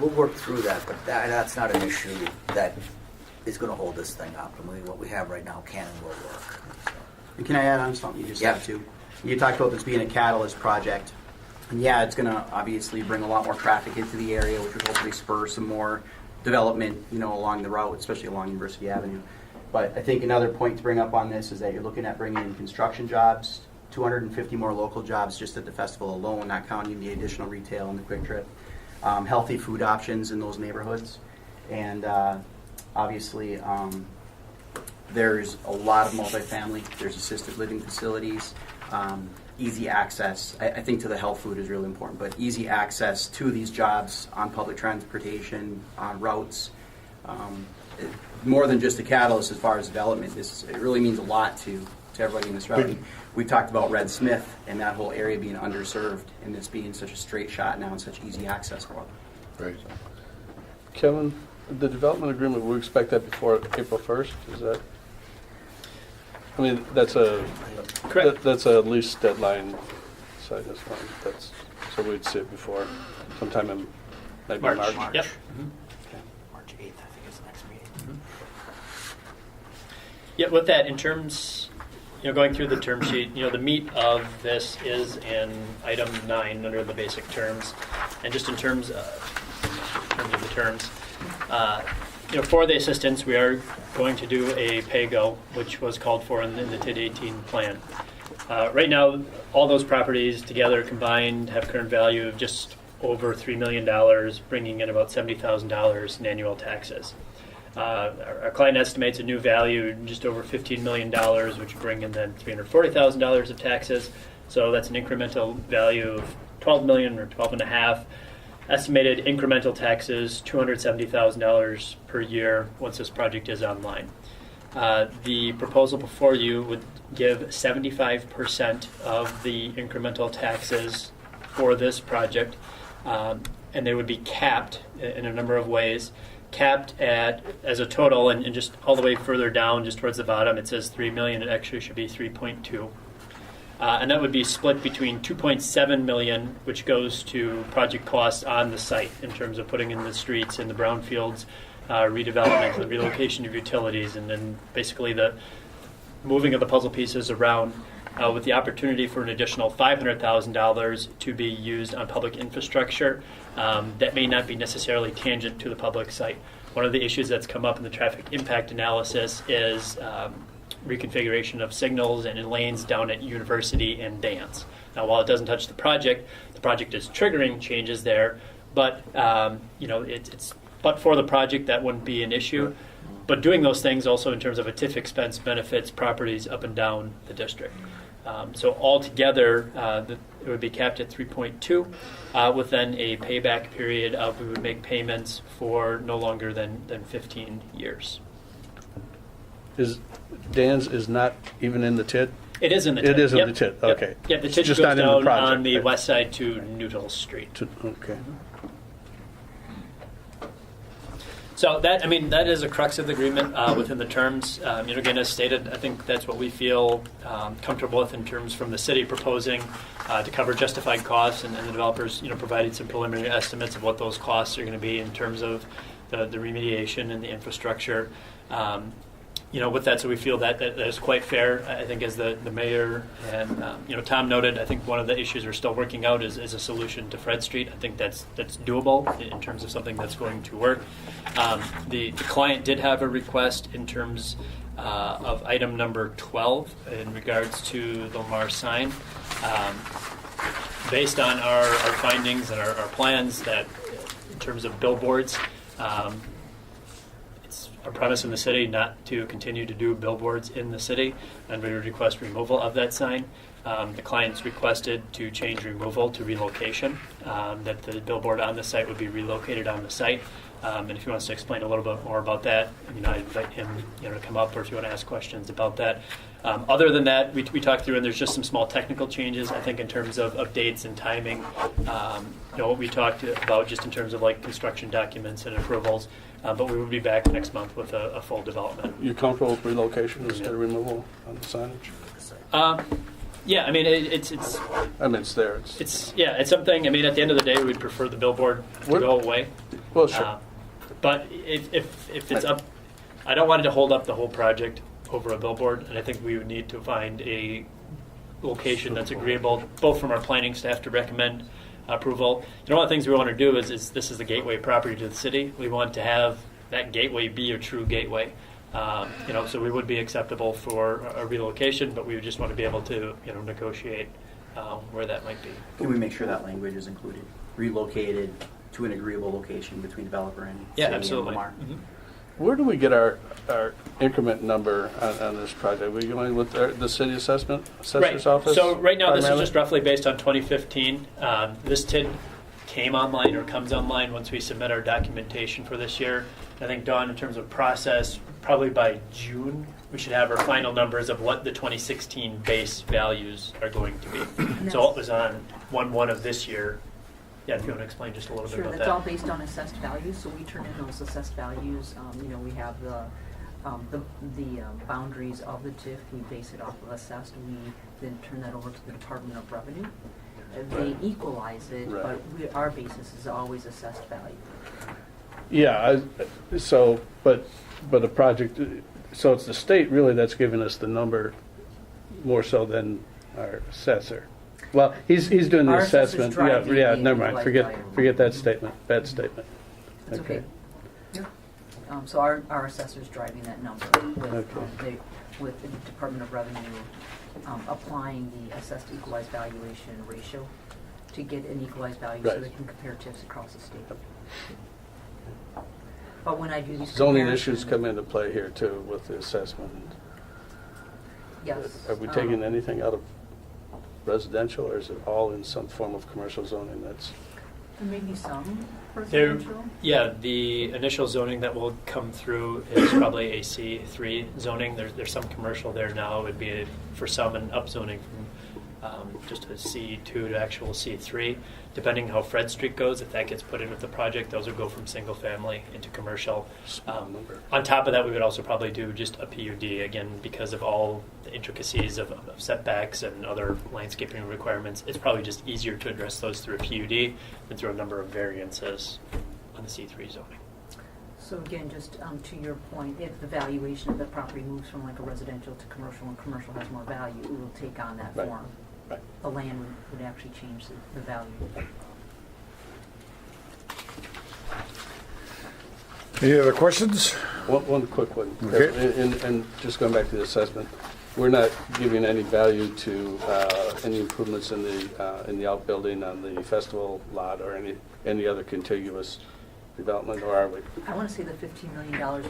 we'll work through that. But that's not an issue that is going to hold this thing up. What we have right now can and will work. So. And can I add on something you just said too? You talked about this being a catalyst project. And yeah, it's going to obviously bring a lot more traffic into the area, which would hopefully spur some more development, along the route, especially along University Avenue. But I think another point to bring up on this is that you're looking at bringing in construction jobs, 250 more local jobs just at the festival alone, not counting the additional retail and the quick trip. Healthy food options in those neighborhoods. And obviously, there's a lot of multifamily. There's assisted living facilities. Easy access, I think, to the health food is really important, but easy access to these jobs on public transportation, on routes. More than just a catalyst as far as development, it really means a lot to everybody in this route. We talked about Red Smith and that whole area being underserved, and this being such a straight shot now and such easy access for them. Right. Kevin, the development agreement, we expect that before April 1st, is that? That's Correct. That's a lease deadline. So so we'd see it before, sometime in maybe March. Yep. Mm-hmm. Okay. March 8th, I think is the next meeting. Yeah, with that, in terms going through the term sheet, the meat of this is in item 9 under the basic terms, and just in terms of the terms, for the assistance, we are going to do a pay-go, which was called for in the TID 18 plan. Right now, all those properties together combined have current value of just over $3 million, bringing in about $70,000 in annual taxes. Our client estimates a new value just over $15 million, which would bring in then $340,000 of taxes. So that's an incremental value of $12 million or 12.5. Estimated incremental taxes, $270,000 per year once this project is online. The proposal before you would give 75% of the incremental taxes for this project, and they would be capped in a number of ways. Capped at, as a total, and just all the way further down, just towards the bottom, it says $3 million. It actually should be 3.2. And that would be split between $2.7 million, which goes to project costs on the site in terms of putting in the streets and the brownfields, redevelopment, the relocation of utilities, and then basically the moving of the puzzle pieces around, with the opportunity for an additional $500,000 to be used on public infrastructure that may not be necessarily tangent to the public site. One of the issues that's come up in the traffic impact analysis is reconfiguration of signals and in lanes down at University and Dance. Now, while it doesn't touch the project is triggering changes there, but it's but for the project that wouldn't be an issue. But doing those things also in terms of a TIF expense benefits properties up and down the district. So altogether, it would be capped at 3.2, with then a payback period of we would make payments for no longer than 15 years. Dan's is not even in the TID? It is in the TID. It is in the TID, okay. Yeah, the TID Just goes not in the down project, on the right. west side to Newell Street. Okay. So that is a crux of the agreement within the terms. Again, as stated, I think that's what we feel comfortable with in terms from the city proposing to cover justified costs, and the developers, providing some preliminary estimates of what those costs are going to be in terms of the remediation and the infrastructure. With that, so we feel that is quite fair. I think, as the mayor and Tom noted, I think one of the issues we're still working out is a solution to Fred Street. I think that's doable in terms of something that's going to work. The client did have a request in terms of item number 12 in regards to the Lamar sign. Based on our findings and our plans, that in terms of billboards, it's our premise in the city not to continue to do billboards in the city, and we would request removal of that sign. The client's requested to change removal to relocation, that the billboard on the site would be relocated on the site. And if he wants to explain a little bit more about that, I invite him to come up, or if you want to ask questions about that. Other than that, we talked through, and there's just some small technical changes, I think, in terms of dates and timing. What we talked about just in terms of like construction documents and approvals. But we will be back next month with a full development. You comfortable with relocation instead of removal on the signage? Yeah, it's it's there. it's something. At the end of the day, we'd prefer the billboard to go away. Well, sure. But if it's up, I don't want it to hold up the whole project over a billboard, and I think we would need to find a location that's agreeable, both from our planning staff to recommend approval. One of the things we want to do is this is the gateway property to the city. We want to have that gateway be a true gateway. So we would be acceptable for a relocation, but we would just want to be able to negotiate where that might be. Can we make sure that language is included? Relocated to an agreeable location between developer and city absolutely. and Lamar. Mm-hmm. Where do we get our increment number on this project? Are we going with the city assessor's office? So right now, this is primarily? just roughly based on 2015. This TID came online or comes online once we submit our documentation for this year. I think, Dawn, in terms of process, probably by June, we should have our final numbers of what the 2016 base values are going to be. So what was on 1/1 of this year. Yeah, if you want to explain just a little bit about that. Sure, that's all based on assessed values, so we turn in those assessed values. We have the boundaries of the TIF, we base it off of assessed, we then turn that over to the Department of Revenue. They equalize it, Right. but our basis is always assessed value. Yeah, but a project, so it's the state really that's giving us the number more so than our assessor. Well, he's doing the Our assessor's assessment. driving Yeah, the never mind. equalized value. Forget that statement. Bad statement. That's okay. So our assessor's driving that number with the Department of Revenue applying the assessed equalized valuation ratio to get an equalized value so Right. they can compare TIFs across the state. But when I do these Zoning comparisons- issues come into play here too with the assessment. Yes. Are we taking anything out of residential, or is it all in some form of commercial zoning that's? There may be some There, residential. yeah, the initial zoning that will come through is probably a C3 zoning. There's some commercial there now. It would be for some an upzoning from just a C2 to actual C3. Depending how Fred Street goes, if that gets put in with the project, those would go from single family into commercial. On top of that, we would also probably do just a PUD, again, because of all the intricacies of setbacks and other landscaping requirements. It's probably just easier to address those through a PUD than through a number of variances on the C3 zoning. So again, just to your point, if the valuation of the property moves from like a residential to commercial and commercial has more value, it will take on that Right. form. Right. The land would actually change the value. Any other questions? One quick one. Okay. And just going back to the assessment, we're not giving any value to any improvements in the outbuilding on the festival lot or any other contiguous development, or are we? I want to say the $15 million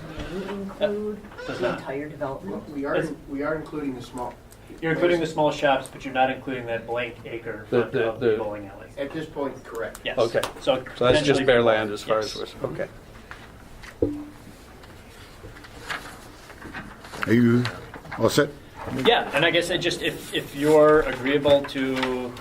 may include Does the not. entire development. We are including the small. You're including the small shops, but you're not including that blank acre front of the bowling alley. At this point, correct. Yes. Okay. So So that's potentially just bare more. land as far Yes. as we're, okay. Are you all set? Yeah, and I guess if you're agreeable to,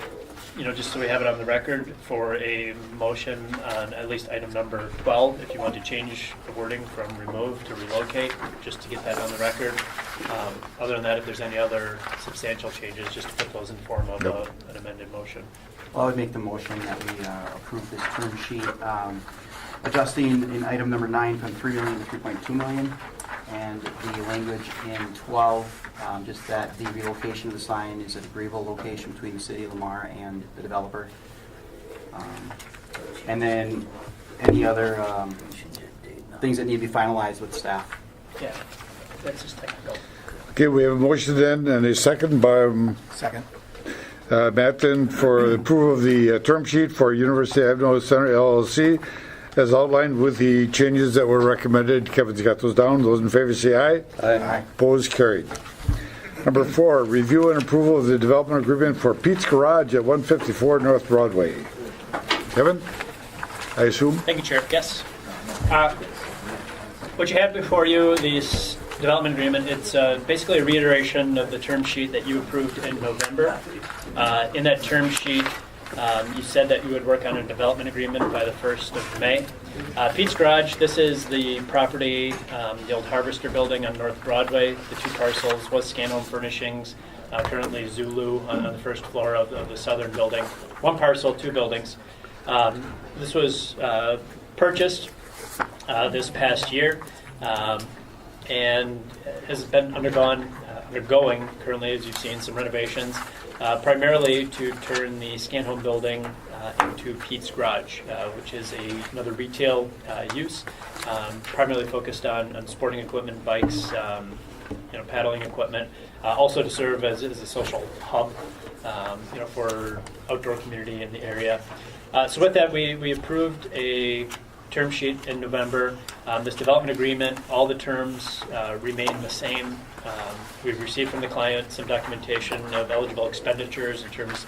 just so we have it on the record, for a motion on at least item number 12, if you want to change the wording from remove to relocate, just to get that on the record. Other than that, if there's any other substantial changes, just to put those in form of an amended motion. Well, I would make the motion that we approve this term sheet, adjusting in item number 9 from 3 million to 3.2 million, and the language in 12, just that the relocation of the sign is an agreeable location between the city of Lamar and the developer. And then any other things that need to be finalized with staff. Yeah, that's just technical. Okay, we have a motion then and a second by Second. Matt then for the approval of the term sheet for University Avenue Center LLC as outlined with the changes that were recommended. Kevin's got those down. Those in favor say aye. Aye. Opposed, carried. Number 4, review and approval of the development agreement for Pete's Garage at 154 North Broadway. Kevin, I assume? Thank you, Chair. Yes. What you have before you, this development agreement, it's basically a reiteration of the term sheet that you approved in November. In that term sheet, you said that you would work on a development agreement by the 1st of May. Pete's Garage, this is the property, the old Harvester building on North Broadway. The 2 parcels was Scanhome Furnishings, currently Zulu on the first floor of the southern building. 1 parcel, 2 buildings. This was purchased this past year and has been undergoing currently, as you've seen, some renovations, primarily to turn the Scanhome building into Pete's Garage, which is another retail use, primarily focused on sporting equipment, bikes, paddling equipment, also to serve as a social hub, for outdoor community in the area. So with that, we approved a term sheet in November. This development agreement, all the terms remain the same. We've received from the client some documentation of eligible expenditures in terms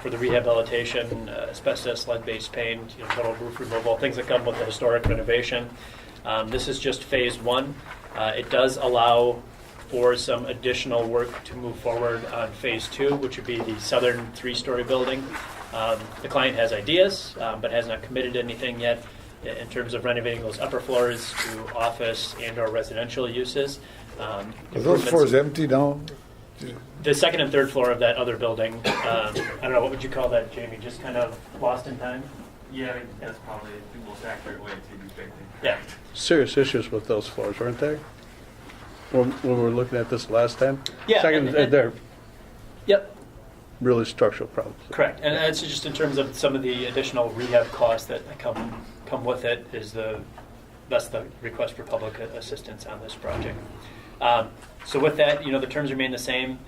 for the rehabilitation, asbestos, lead-based paint, total roof removal, things that come with the historic renovation. This is just phase 1. It does allow for some additional work to move forward on phase 2, which would be the southern 3-story building. The client has ideas, but has not committed to anything yet in terms of renovating those upper floors to office and or residential uses. Are those floors empty now? The second and third floor of that other building, I don't know, what would you call that, Jamie? Just kind of lost in time? Yeah, that's probably the most accurate way to depict it. Yeah. Serious issues with those floors, weren't there? When we were looking at this last time? Yeah, Second, and- they're Yep, really structural problems. correct. And that's just in terms of some of the additional rehab costs that come with it that's the request for public assistance on this project. So with that, the terms remain the same.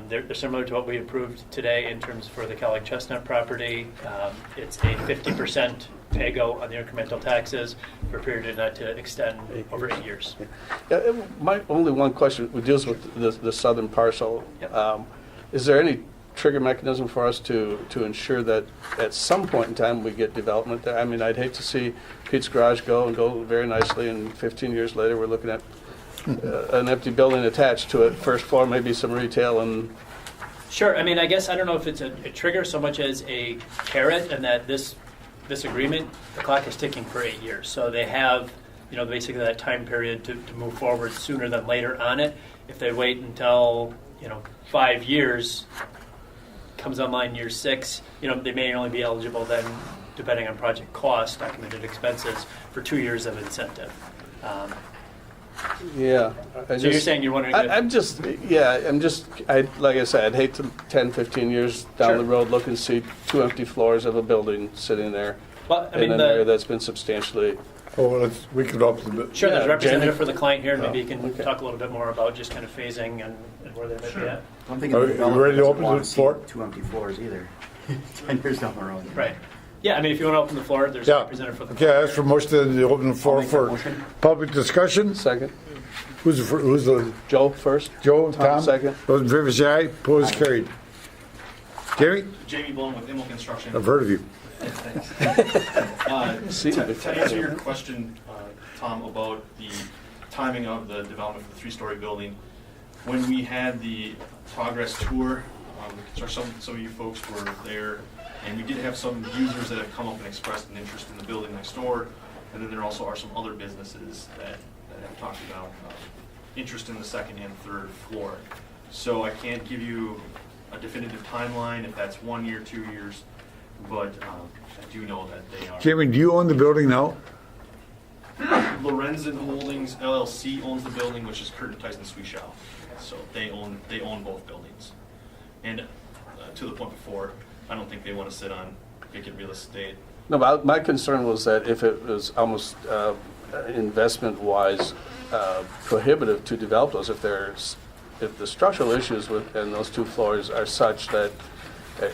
They're similar to what we approved today in terms for the Kellogg Chestnut property. It's a 50% pay-go on the incremental taxes for a period not to extend over 8 years. Yeah, my only one question deals with the southern parcel. Yep. Is there any trigger mechanism for us to ensure that at some point in time we get development there? I mean, I'd hate to see Pete's Garage go very nicely, and 15 years later we're looking at an empty building attached to it, first floor, maybe some retail and... Sure. I mean, I guess I don't know if it's a trigger so much as a carrot, and that this agreement, the clock is ticking for 8 years. So they have, basically that time period to move forward sooner than later on it. If they wait until, 5 years, comes online year 6, they may only be eligible then, depending on project cost, documented expenses, for 2 years of incentive. Yeah. So you're saying you're wondering if... like I said, I'd hate to 10, 15 years down Sure. the road look and see 2 empty floors of a building sitting there Well, I in mean, an area that's been substantially... We could open the... Sure, there's a Yeah, representative Jamie? for the client here, and maybe you can okay. talk a little bit more about just kind of phasing and where they might be at. I'm thinking Are the you developer ready to doesn't open wanna the see floor? 2 empty floors either. 10 years down the road. Right. Yeah, I mean, if you want to open the floor, there's a Yeah. representative for the Okay, I ask for motion to open the floor I'll make that for motion. public discussion. Second. Who's the, Joe first. Joe, Tom? second. Those in favor say aye. Opposed, carried. Jamie? Jamie Blown with Immel Construction. I've heard of you. See, To answer your question, Tom, about the timing of the development for the 3-story building, when we had the progress tour, some of you folks were there, and we did have some users that have come up and expressed an interest in the building next door, and then there also are some other businesses that have talked about interest in the 2nd and 3rd floor. So I can't give you a definitive timeline if that's 1 year, 2 years, but I do know that they are. Jamie, do you own the building now? Lorenzen Holdings LLC owns the building, which is Curtin Tyson Sweet Shop. So they own both buildings. And to the point before, I don't think they want to sit on vacant real estate. No, but my concern was that if it was almost investment-wise prohibitive to develop those, if the structural issues in those 2 floors are such that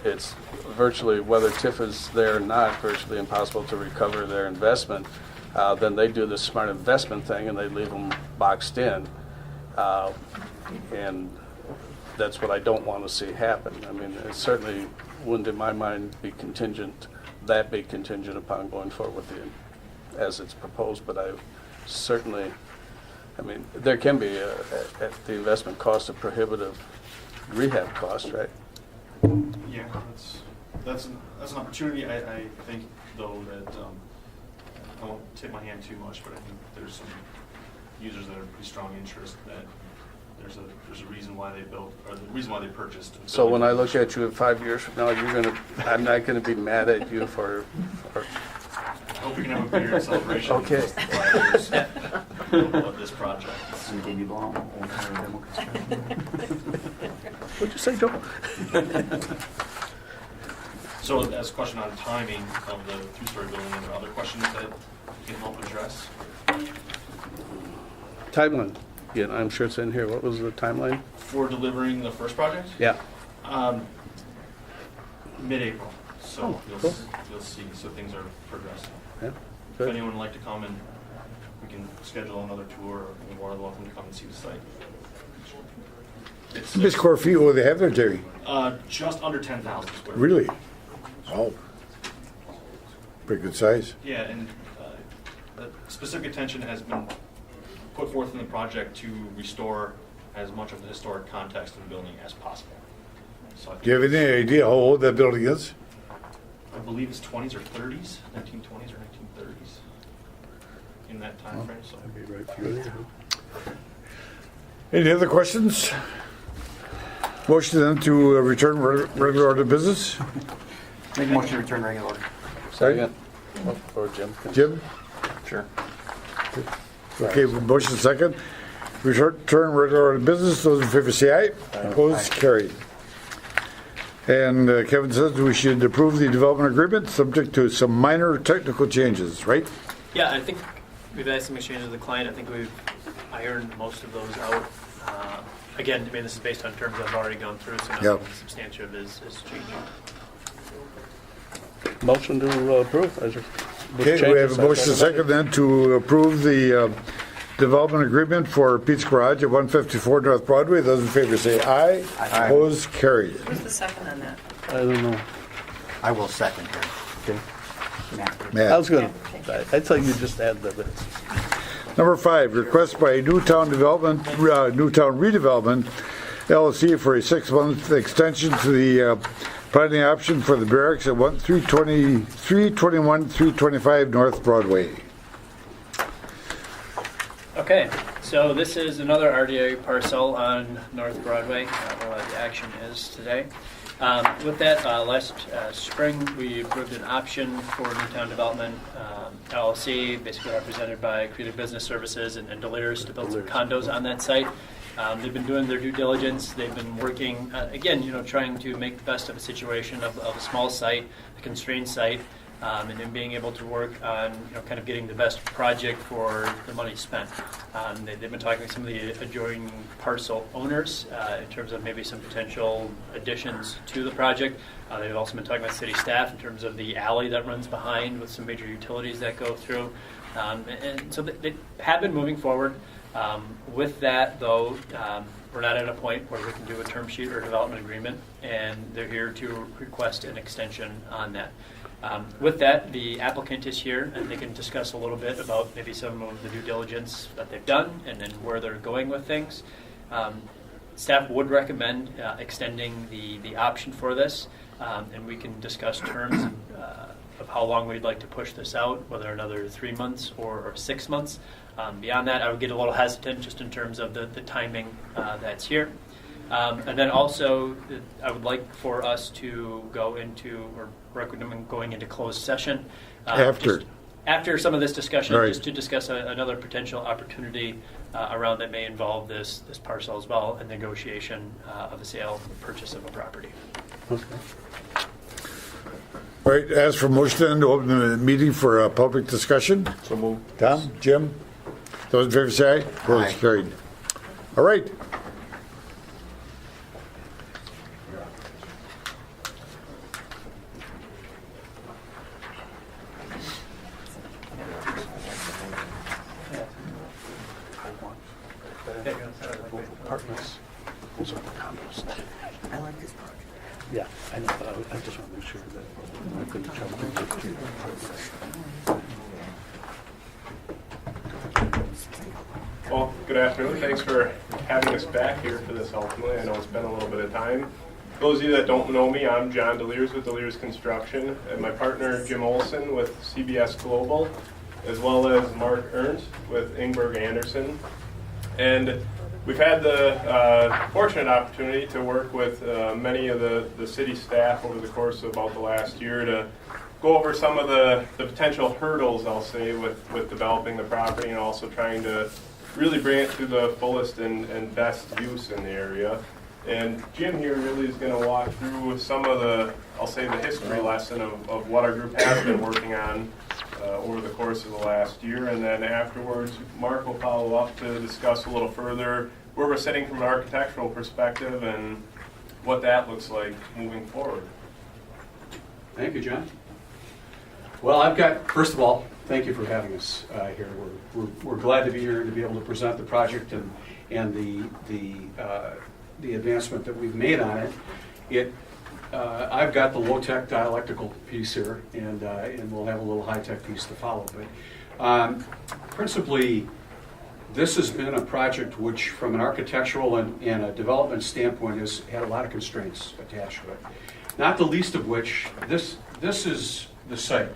it's virtually, whether TIF is there or not, virtually impossible to recover their investment, then they do the smart investment thing and they leave them boxed in. And that's what I don't want to see happen. I mean, it certainly wouldn't, in my mind, be contingent upon going forward with it as it's proposed, but I certainly, I mean, there can be, at the investment cost, a prohibitive rehab cost, right? Yeah, that's an opportunity. I think, though, that I won't tip my hand too much, but I think there's some users that are pretty strong interest that there's a reason why they built, or the reason why they purchased. So when I look at you 5 years from now, I'm not gonna be mad at you for I hope we can have a bigger celebration. Okay. In 5 years of this project. And Jamie Blown, owner of Immel Construction. what'd you say, Joe? So as a question on timing of the 2-story building, are there other questions that you can help address? Timeline. Yeah, I'm sure it's in here. What was the timeline? For delivering the first project? Yeah. Mid-April, so Oh, cool. you'll see, so things are progressing. Yeah. If Good. anyone would like to come and we can schedule another tour, or you're more than welcome to come and see the site. How many square feet will they have there, Jerry? Just under 10,000 square feet. Really? Oh. Pretty good size. Yeah, and the specific attention has been put forth in the project to restore as much of the historic context of the building as possible. So I think Do you have any idea how old that building is? I believe it's 20s or 30s, 1920s or 1930s, in that time frame. So That'd be right for you. Any other questions? Motion then to return regular order of business? Make a motion to return regular order. Second. Or Jim. Jim? Sure. Okay, motion second. Return regular order of business. Those in favor say aye. Opposed, carried. And Kevin says we should approve the development agreement, subject to some minor technical changes, right? Yeah, I think we've had some exchanges with the client. I think we've ironed most of those out. Again, I mean, this is based on terms that have already gone through, so nothing Yep. substantive is changing. Motion to approve. With Okay, we have a changes, motion second then to approve the development agreement for Pete's Garage at 154 North Broadway. Those in favor say aye. Aye. Opposed, carried. Who's the second on that? I don't know. I will second her. Okay. Matt. Matt. I was going to, I thought you just add the bits. Number 5, request by Newtown Redevelopment LLC for a 6-month extension to the planning option for the barracks at 321, 325 North Broadway. Okay, so this is another RDA parcel on North Broadway, where the action is today. With that, last spring, we approved an option for Newtown Development LLC, basically represented by Creative Business Services and Delirious, to build some condos on that site. They've been doing their due diligence. They've been working, again, trying to make the best of a situation of a small site, a constrained site, and then being able to work on, kind of getting the best project for the money spent. They've been talking to some of the adjoining parcel owners in terms of maybe some potential additions to the project. They've also been talking with city staff in terms of the alley that runs behind with some major utilities that go through. And so they have been moving forward. With that, though, we're not at a point where we can do a term sheet or development agreement, and they're here to request an extension on that. With that, the applicant is here, and they can discuss a little bit about maybe some of the due diligence that they've done and then where they're going with things. Staff would recommend extending the option for this, and we can discuss terms of how long we'd like to push this out, whether another 3 months or 6 months. Beyond that, I would get a little hesitant just in terms of the timing that's here. And then also, I would like for us to go into, or recommend going into closed session. After some of this discussion, right, just to discuss another potential opportunity around that may involve this parcel as well, and negotiation of a sale or purchase of a property. Okay. All right, as for motion to open the meeting for a public discussion. So move. Tom, Jim, those in favor say aye. Opposed, Aye. carried. All right. Apartments. Those are the condos. I like this project. Yeah, I know, but I just want to make sure that I couldn't jump into Well, good afternoon. Thanks for having us back here for this ultimately. I know it's been a little bit of time. For those of you that don't know me, I'm John Delirious with Delirious Construction, and my partner Jim Olson with CBS Global, as well as Mark Ernst with Ingberg Anderson. And we've had the fortunate opportunity to work with many of the city staff over the course of about the last year to go over some of the potential hurdles, I'll say, with developing the property and also trying to really bring it to the fullest and best use in the area. And Jim here really is going to walk through some of the, I'll say, the history lesson of what our group has been working on over the course of the last year. And then afterwards, Mark will follow up to discuss a little further where we're sitting from an architectural perspective and what that looks like moving forward. Thank you, John. Well, I've got, first of all, thank you for having us here. We're glad to be here and to be able to present the project and the advancement that we've made on it. I've got the low-tech dialectical piece here, and we'll have a little high-tech piece to follow. But principally, this has been a project which, from an architectural and a development standpoint, has had a lot of constraints attached to it. Not the least of which, this is the site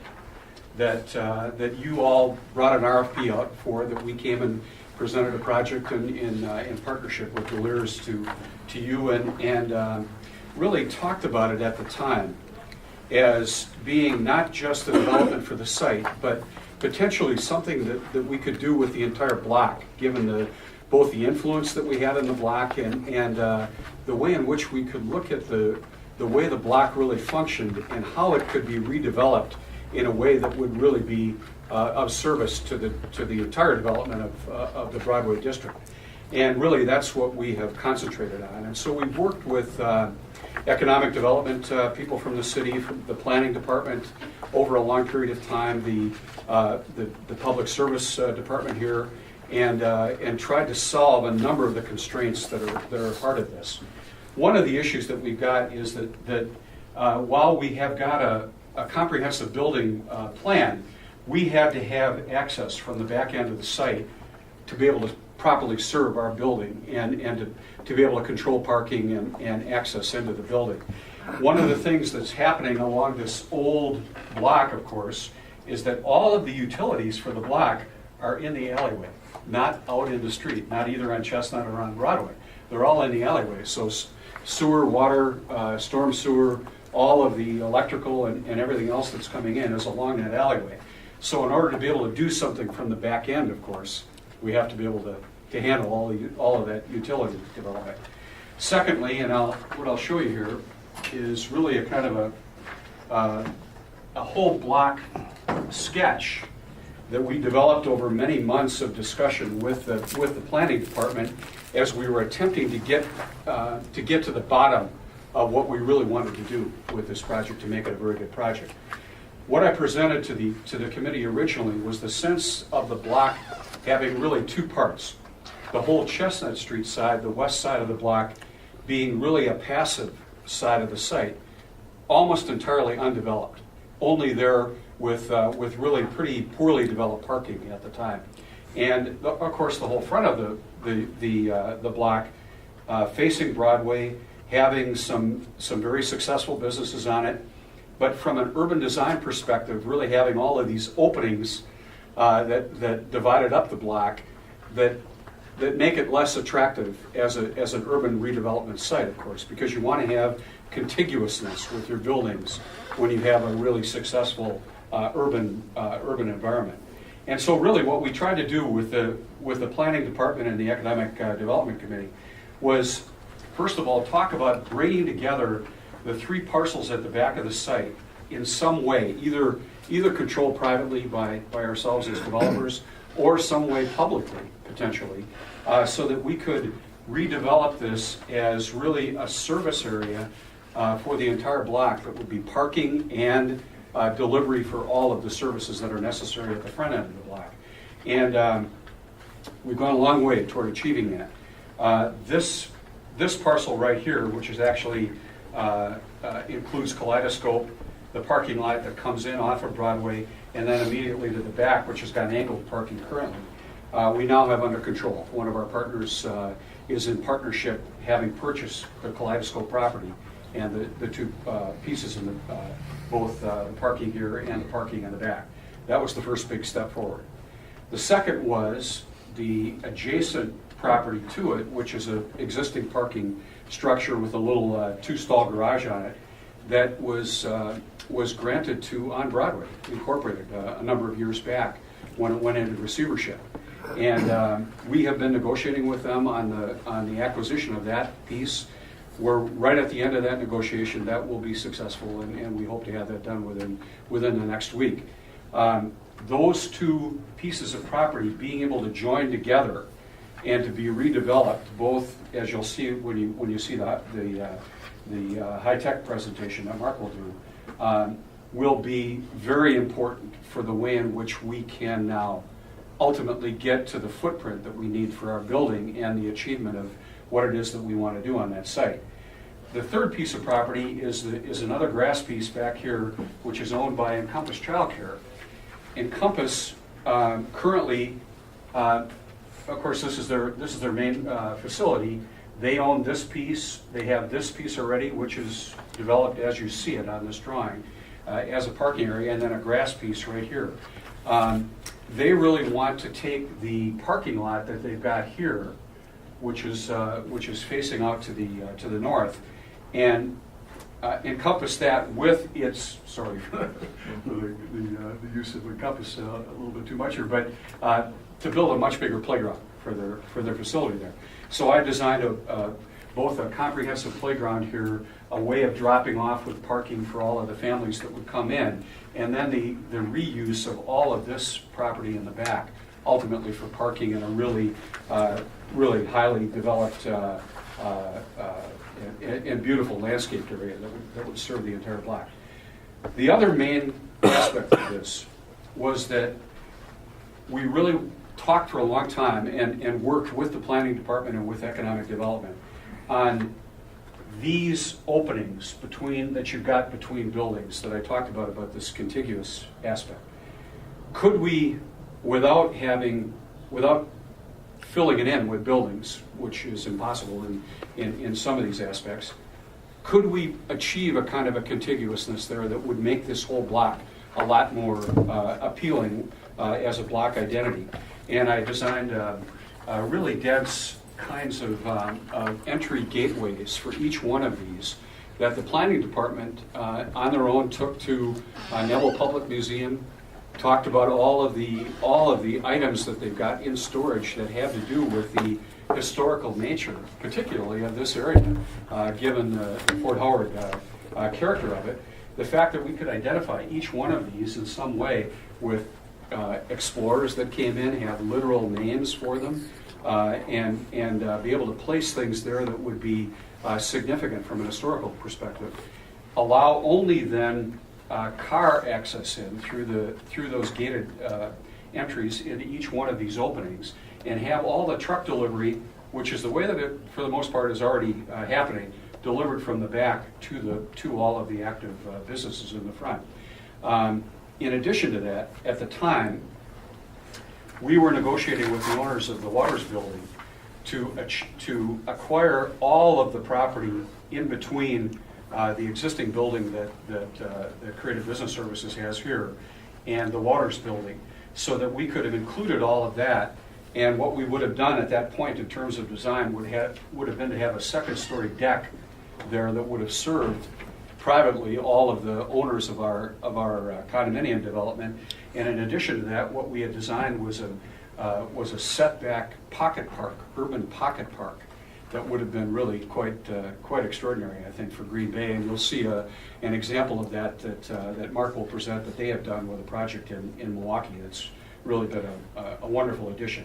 that you all brought an RFP out for, that we came and presented a project in partnership with Delirious to you, and really talked about it at the time as being not just a development for the site, but potentially something that we could do with the entire block, given both the influence that we had in the block and the way in which we could look at the the way the block really functioned and how it could be redeveloped in a way that would really be of service to the entire development of the Broadway district. And really, that's what we have concentrated on. And so we've worked with economic development people from the city, from the planning department, over a long period of time, the public service department here, and tried to solve a number of the constraints that are part of this. One of the issues that we've got is that while we have got a comprehensive building plan, we had to have access from the back end of the site to be able to properly serve our building and to be able to control parking and access into the building. One of the things that's happening along this old block, of course, is that all of the utilities for the block are in the alleyway, not out in the street, not either on Chestnut or on Broadway. They're all in the alleyway. So sewer, water, storm sewer, all of the electrical and everything else that's coming in is along that alleyway. So in order to be able to do something from the back end, of course, we have to be able to handle all of that utility development. Secondly, and what I'll show you here is really a kind of a whole block sketch that we developed over many months of discussion with the planning department as we were attempting to get to the bottom of what we really wanted to do with this project to make it a very good project. What I presented to the committee originally was the sense of the block having really two parts. The whole Chestnut Street side, the west side of the block, being really a passive side of the site, almost entirely undeveloped, only there with really pretty poorly developed parking at the time. And of course the whole front of the block facing Broadway, having some very successful businesses on it, but from an urban design perspective, really having all of these openings that divided up the block that make it less attractive as an urban redevelopment site, of course, because you want to have contiguousness with your buildings when you have a really successful urban environment. And so really what we tried to do with the planning department and the economic development committee was, first of all, talk about bringing together the three parcels at the back of the site in some way, either controlled privately by ourselves as developers or some way publicly, potentially, so that we could redevelop this as really a service area for the entire block that would be parking and delivery for all of the services that are necessary at the front end of the block. And we've gone a long way toward achieving that. This parcel right here, which is actually includes Kaleidoscope, the parking lot that comes in off of Broadway, and then immediately to the back, which has got angled parking currently, we now have under control. One of our partners is in partnership, having purchased the Kaleidoscope property and the two pieces in both the parking here and the parking in the back. That was the first big step forward. The second was the adjacent property to it, which is an existing parking structure with a little two-stall garage on it that was granted to On Broadway, Incorporated, a number of years back when it went into receivership. And we have been negotiating with them on the acquisition of that piece. We're right at the end of that negotiation. That will be successful, and we hope to have that done within the next week. Those two pieces of property being able to join together and to be redeveloped, both as you'll see when you see the high-tech presentation that Mark will do, will be very important for the way in which we can now ultimately get to the footprint that we need for our building and the achievement of what it is that we want to do on that site. The third piece of property is another grass piece back here, which is owned by Encompass Childcare. Encompass currently, of course, this is their main facility. They own this piece. They have this piece already, which is developed as you see it on this drawing, as a parking area, and then a grass piece right here. They really want to take the parking lot that they've got here, which is facing out to the north, and encompass that with its, sorry for the use of encompass a little bit too much here, but to build a much bigger playground for their facility there. So I designed both a comprehensive playground here, a way of dropping off with parking for all of the families that would come in, and then the reuse of all of this property in the back, ultimately for parking in a really highly developed and beautiful landscaped area that would serve the entire block. The other main aspect of this was that we really talked for a long time and worked with the planning department and with economic development on these openings that you've got between buildings that I talked about this contiguous aspect. Could we, without filling it in with buildings, which is impossible in some of these aspects, could we achieve a kind of a contiguousness there that would make this whole block a lot more appealing as a block identity? And I designed really dense kinds of entry gateways for each one of these that the planning department on their own took to Neville Public Museum, talked about all of the items that they've got in storage that have to do with the historical nature, particularly of this area, given the Fort Howard character of it. The fact that we could identify each one of these in some way with explorers that came in, have literal names for them, and be able to place things there that would be significant from an historical perspective. Allow only then car access in through those gated entries into each one of these openings, and have all the truck delivery, which is the way that it, for the most part, is already happening, delivered from the back to all of the active businesses in the front. In addition to that, at the time, we were negotiating with the owners of the Waters Building to acquire all of the property in between the existing building that Creative Business Services has here and the Waters Building, so that we could have included all of that. And what we would have done at that point in terms of design would have been to have a second-story deck there that would have served privately all of the owners of our condominium development. And in addition to that, what we had designed was a setback pocket park, urban pocket park, that would have been really quite extraordinary, I think, for Green Bay. And you'll see an example of that Mark will present that they have done with a project in Milwaukee. It's really been a wonderful addition.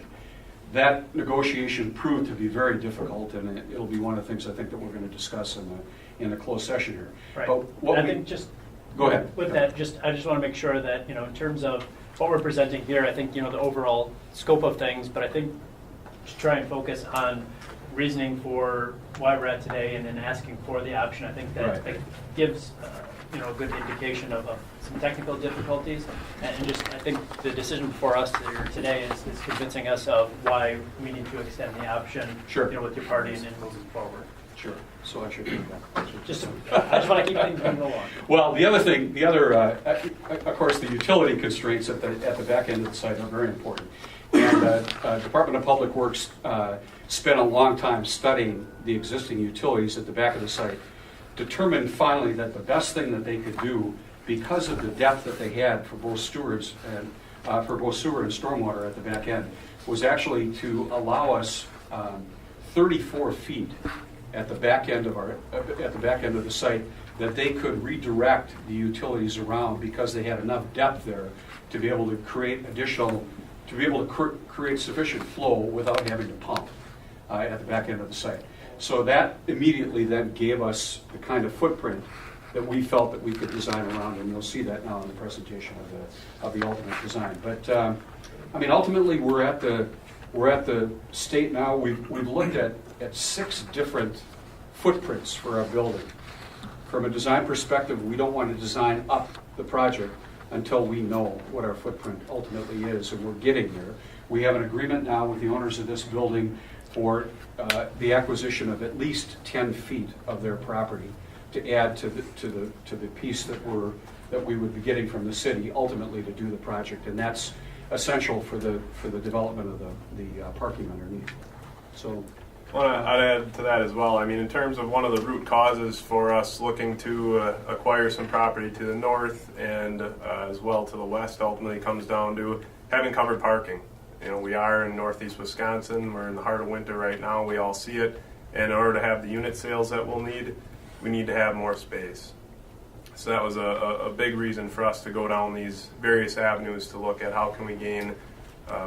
That negotiation proved to be very difficult, and it'll be one of the things I think that we're going to discuss in the closed session here. Right. But I think just go ahead. With that, I just want to make sure that, in terms of what we're presenting here, I think, the overall scope of things, but I think just try and focus on reasoning for why we're at today, and then asking for the option. I think that gives a good indication of some technical difficulties, and just I think the decision for us here today is convincing us of why we need to extend the option, with your party and then moving forward. Sure. So I should do that. I just want to keep things moving along. Well, of course, the utility constraints at the back end of the site are very important. And Department of Public Works spent a long time studying the existing utilities at the back of the site, determined finally that the best thing that they could do, because of the depth that they had for both sewers and for both sewer and stormwater at the back end, was actually to allow us 34 feet at the back end of the site that they could redirect the utilities around, because they had enough depth there to be able to create create sufficient flow without having to pump at the back end of the site. So that immediately then gave us the kind of footprint that we felt that we could design around, and you'll see that now in the presentation of the ultimate design. But ultimately we're at the state now. We've looked at 6 different footprints for our building. From a design perspective, we don't want to design up the project until we know what our footprint ultimately is, and we're getting there. We have an agreement now with the owners of this building for the acquisition of at least 10 feet of their property to add to the piece that we would be getting from the city ultimately to do the project, and that's essential for the development of the parking underneath. So. Well, I'd add to that as well. In terms of one of the root causes for us looking to acquire some property to the north and as well to the west, ultimately comes down to having covered parking. We are in northeast Wisconsin. We're in the heart of winter right now. We all see it. And in order to have the unit sales that we'll need, we need to have more space. So that was a big reason for us to go down these various avenues to look at how can we gain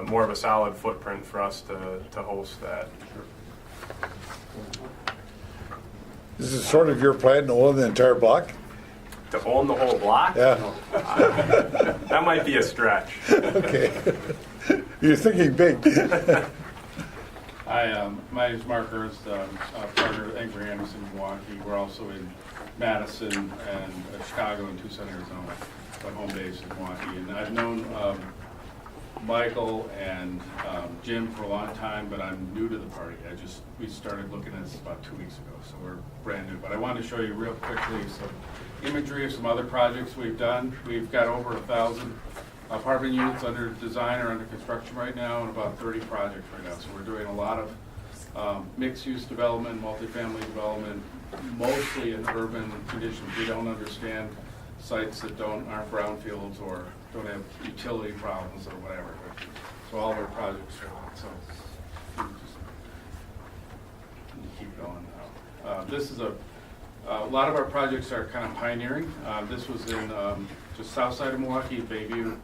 more of a solid footprint for us to host that. This is sort of your plan to own the entire block? To own the whole block? Yeah. That might be a stretch. Okay. You're thinking big. Hi, my name is Mark Ernst, partner of Anchor Anderson, Milwaukee. We're also in Madison and Chicago and Tucson, Arizona, but home base in Milwaukee. And I've known Michael and Jim for a long time, but I'm new to the party. We started looking at this about 2 weeks ago, so we're brand new. But I wanted to show you real quickly some imagery of some other projects we've done. We've got over 1,000 apartment units under design or under construction right now, and about 30 projects right now. So we're doing a lot of mixed-use development, multifamily development, mostly in urban conditions. We don't understand sites that aren't brownfields or don't have utility problems or whatever. So all of our projects are so. Just keep going now. This is a lot of our projects are kind of pioneering. This was in just south side of Milwaukee, Bayview.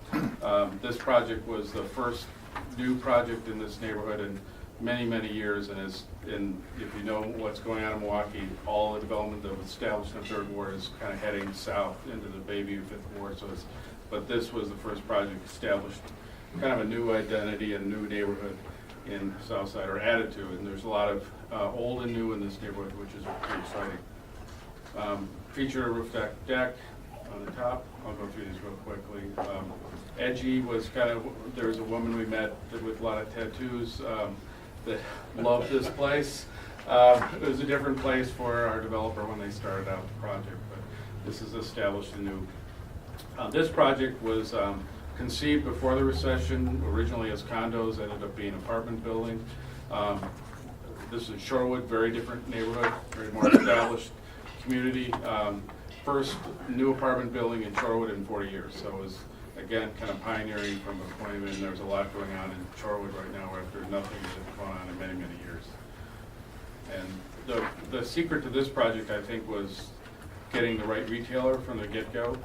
This project was the first new project in this neighborhood in many, many years, and if you know what's going on in Milwaukee, all the development that was established in the third ward is kind of heading south into the Bayview fifth ward. But this was the first project established kind of a new identity and new neighborhood in Southside, or added to, and there's a lot of old and new in this neighborhood, which is pretty exciting. Feature roof deck on the top. I'll go through these real quickly. Edgy was there was a woman we met with a lot of tattoos that loved this place. It was a different place for our developer when they started out the project, but this is established anew. This project was conceived before the recession, originally as condos, ended up being apartment building. This is Shorewood, very different neighborhood, very more established community. First new apartment building in Shorewood in 40 years, so it was, again, kind of pioneering from a point of view, and there's a lot going on in Shorewood right now after nothing has gone on in many, many years. And the secret to this project, I think, was getting the right retailer from the get-go.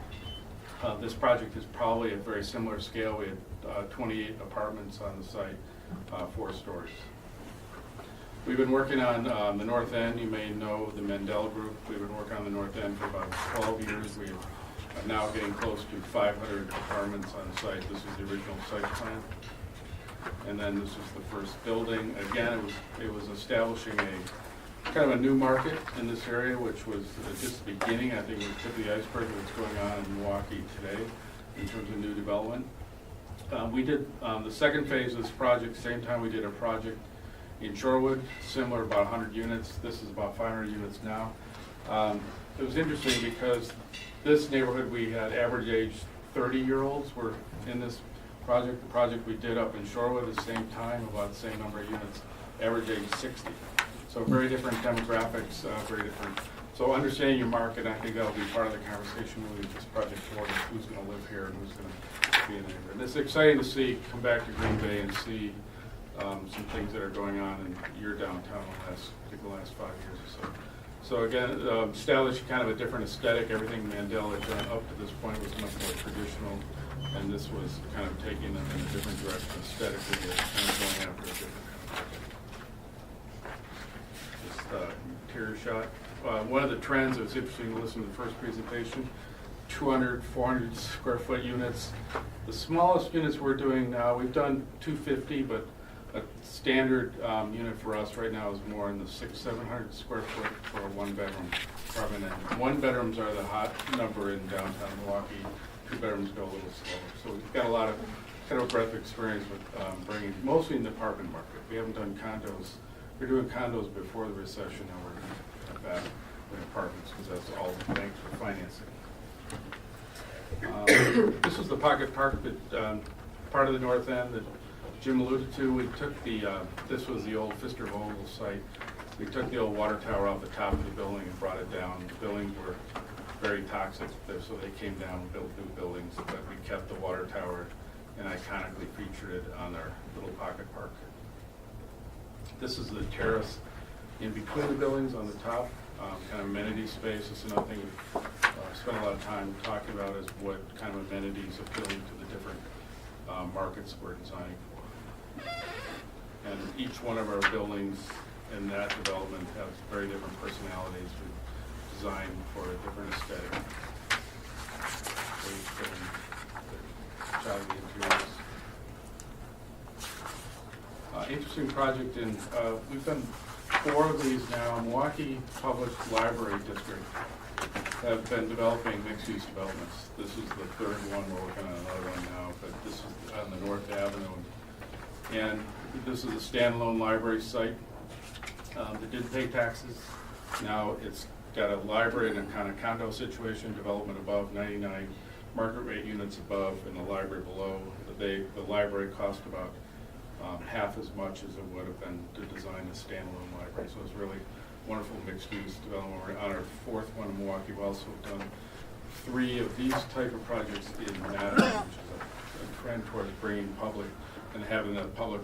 This project is probably a very similar scale. We had 28 apartments on the site, 4 stories. We've been working on the north end. You may know the Mandela Group. We've been working on the north end for about 12 years. We are now getting close to 500 apartments on the site. This is the original site plan. And then this was the first building. Again, it was establishing a kind of a new market in this area, which was just the beginning. I think it was tip of the iceberg of what's going on in Milwaukee today in terms of new development. We did the second phase of this project, same time we did a project in Shorewood, similar, about 100 units. This is about 500 units now. It was interesting because this neighborhood, we had average age 30-year-olds were in this project. The project we did up in Shorewood at the same time, about the same number of units, average age 60. So very different demographics, very different. So understanding your market, I think that'll be part of the conversation moving this project forward, is who's going to live here and who's going to be in the neighborhood. And it's exciting to see, come back to Green Bay and see some things that are going on in your downtown the last 5 years or so. So again, established kind of a different aesthetic. Everything Mandela had done up to this point was much more traditional, and this was kind of taking them in a different direction aesthetically, kind of going after a different interior shot. One of the trends, it was interesting to listen to the first presentation, 200, 400 square foot units. The smallest units we're doing now, we've done 250, but a standard unit for us right now is more in the 600-700 square foot for a one-bedroom apartment. And one-bedrooms are the hot number in downtown Milwaukee. 2 bedrooms go a little slower. So we've got a lot of kind of a breadth of experience with bringing, mostly in the apartment market. We haven't done condos. We were doing condos before the recession. Now we're going to back with apartments because that's all the banks were financing. This was the pocket park that part of the north end that Jim alluded to. We took this was the old Pfister Vogel site. We took the old water tower off the top of the building and brought it down. The buildings were very toxic, so they came down and built new buildings, but we kept the water tower and iconically featured it on our little pocket park. This is the terrace in between the buildings on the top, kind of amenity space. It's another thing we've spent a lot of time talking about is what kind of amenities appealing to the different markets we're designing for. And each one of our buildings in that development has very different personalities. We've designed for a different aesthetic. Each building, the interiors. Interesting project, and we've done 4 of these now. Milwaukee Public Library District have been developing mixed-use developments. This is the 3rd one. We're working on another one now, but this is on the North Avenue. And this is a standalone library site that didn't pay taxes. Now it's got a library in a kind of condo situation, development above, 99 market rate units above, and the library below. The library cost about half as much as it would have been to design a standalone library. So it's really wonderful mixed-use development. We're on our 4th one in Milwaukee. We've also done 3 of these type of projects in Madison, which is a trend towards bringing public and having the public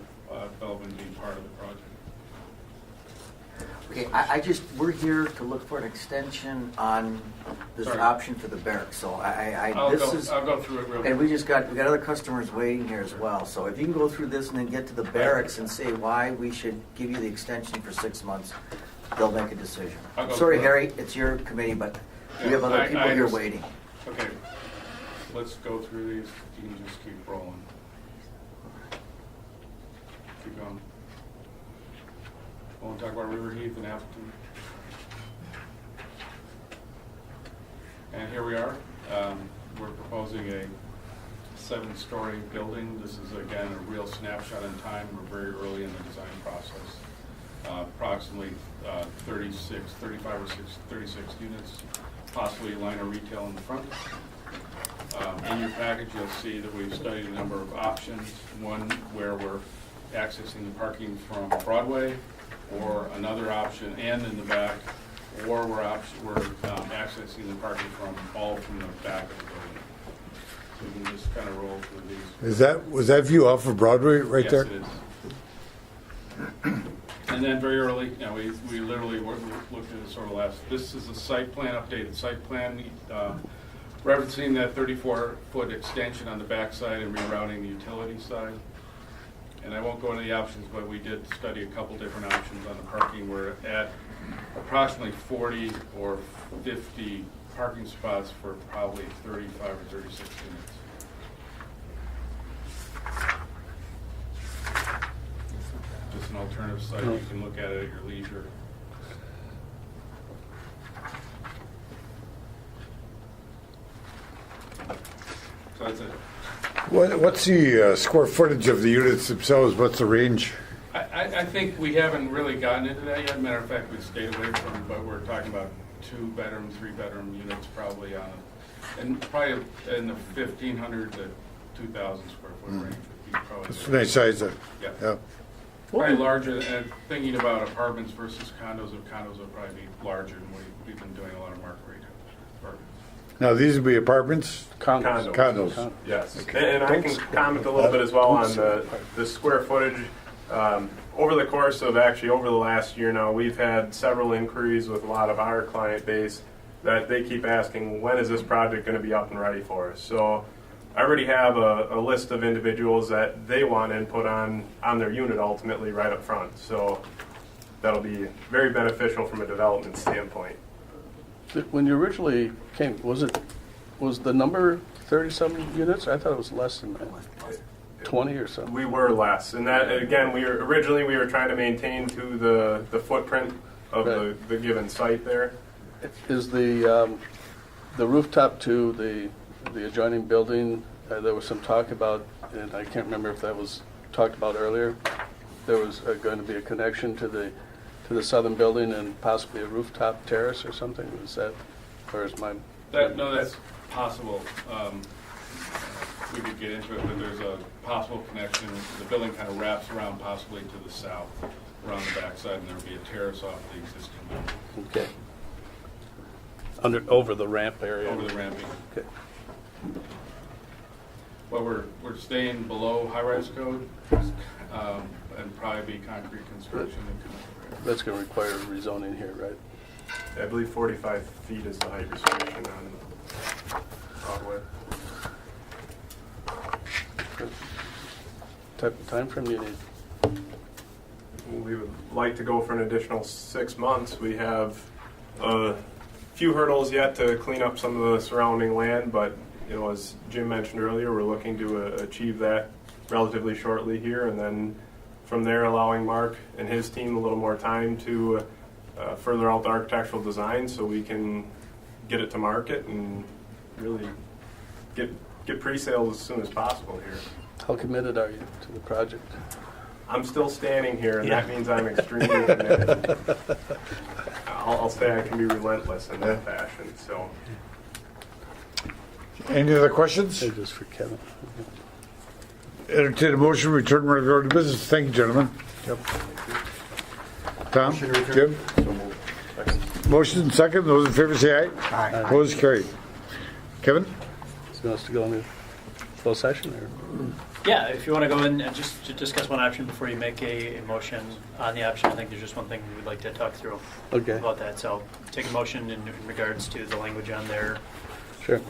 development being part of the project. Okay, we're here to look for an extension on this option for the barracks. So I'll go through it real quick. And we got other customers waiting here as well. So if you can go through this and then get to the barracks and say why we should give you the extension for 6 months, they'll make a decision. Sorry, Harry, it's your committee, but we have other people here waiting. Okay, let's go through these. You can just keep rolling. Keep going. I want to talk about River Heath and Appleton. And here we are. We're proposing a 7-story building. This is, again, a real snapshot in time. We're very early in the design process. Approximately 35 or 36 units, possibly line of retail in the front. In your package, you'll see that we've studied a number of options. One where we're accessing the parking from Broadway, or another option, and in the back, or we're accessing the parking from the back of the building. So we can just kind of roll through these. Was that view off of Broadway right there? Yes, it is. And then very early, we literally looked at the sort of last. This is a site plan, updated site plan, referencing that 34-foot extension on the backside and rerouting the utility side. And I won't go into the options, but we did study a couple different options on the parking. We're at approximately 40 or 50 parking spots for probably 35 or 36 units. Just an alternative site. You can look at it at your leisure. So that's it. What's the square footage of the units themselves? What's the range? I think we haven't really gotten into that yet. Matter of fact, we've stayed away from it, but we're talking about 2-bedroom, 3-bedroom units probably and probably in the 1,500 to 2,000 square foot range. Would be probably That's a nice size. Yeah. Probably larger, and thinking about apartments versus condos, condos will probably be larger than we've been doing a lot of market rate apartments. Now, these would be apartments? Condos. Yes. Okay. And I can comment a little bit as well on the square footage. Over the course of over the last year now, we've had several inquiries with a lot of our client base that they keep asking, when is this project going to be up and ready for us? So I already have a list of individuals that they want input on their unit ultimately right up front. So that'll be very beneficial from a development standpoint. When you originally came, was the number 30-some units? I thought it was less than that. 20 or so. We were less, and that again, we were trying to maintain to the footprint of the given site there. Is the rooftop to the adjoining building? There was some talk about, and I can't remember if that was talked about earlier. There was going to be a connection to the southern building and possibly a rooftop terrace or something. Is that, or is my? No, that's possible. We could get into it, but there's a possible connection. The building kind of wraps around possibly to the south, around the backside, and there'll be a terrace off the existing building. Okay. Over the ramp area. Over the ramping. Okay. Well, we're staying below high-rise code. and probably be concrete construction. That's going to require rezoning here, right? I believe 45 feet is the height restriction on Broadway. What type of time frame do you need? We would like to go for an additional 6 months. We have a few hurdles yet to clean up some of the surrounding land, but as Jim mentioned earlier, we're looking to achieve that relatively shortly here, and then from there allowing Mark and his team a little more time to further out the architectural design so we can get it to market and really get pre-sales as soon as possible here. How committed are you to the project? I'm still standing here, and that means I'm extremely committed. I'll say I can be relentless in that fashion. So, Any other questions? Just for Kevin. Entertain a motion, return to regular business. Thank you, gentlemen. Yep. Tom? Jim? Motion second. Those in favor say aye. Aye. Opposed, carried. Kevin? So you want us to go into closed session? Or? Yeah, if you want to go in and just to discuss one option before you make a motion on the option, I think there's just one thing we would like to talk through about that. So take a motion in regards to the language on there. Sure.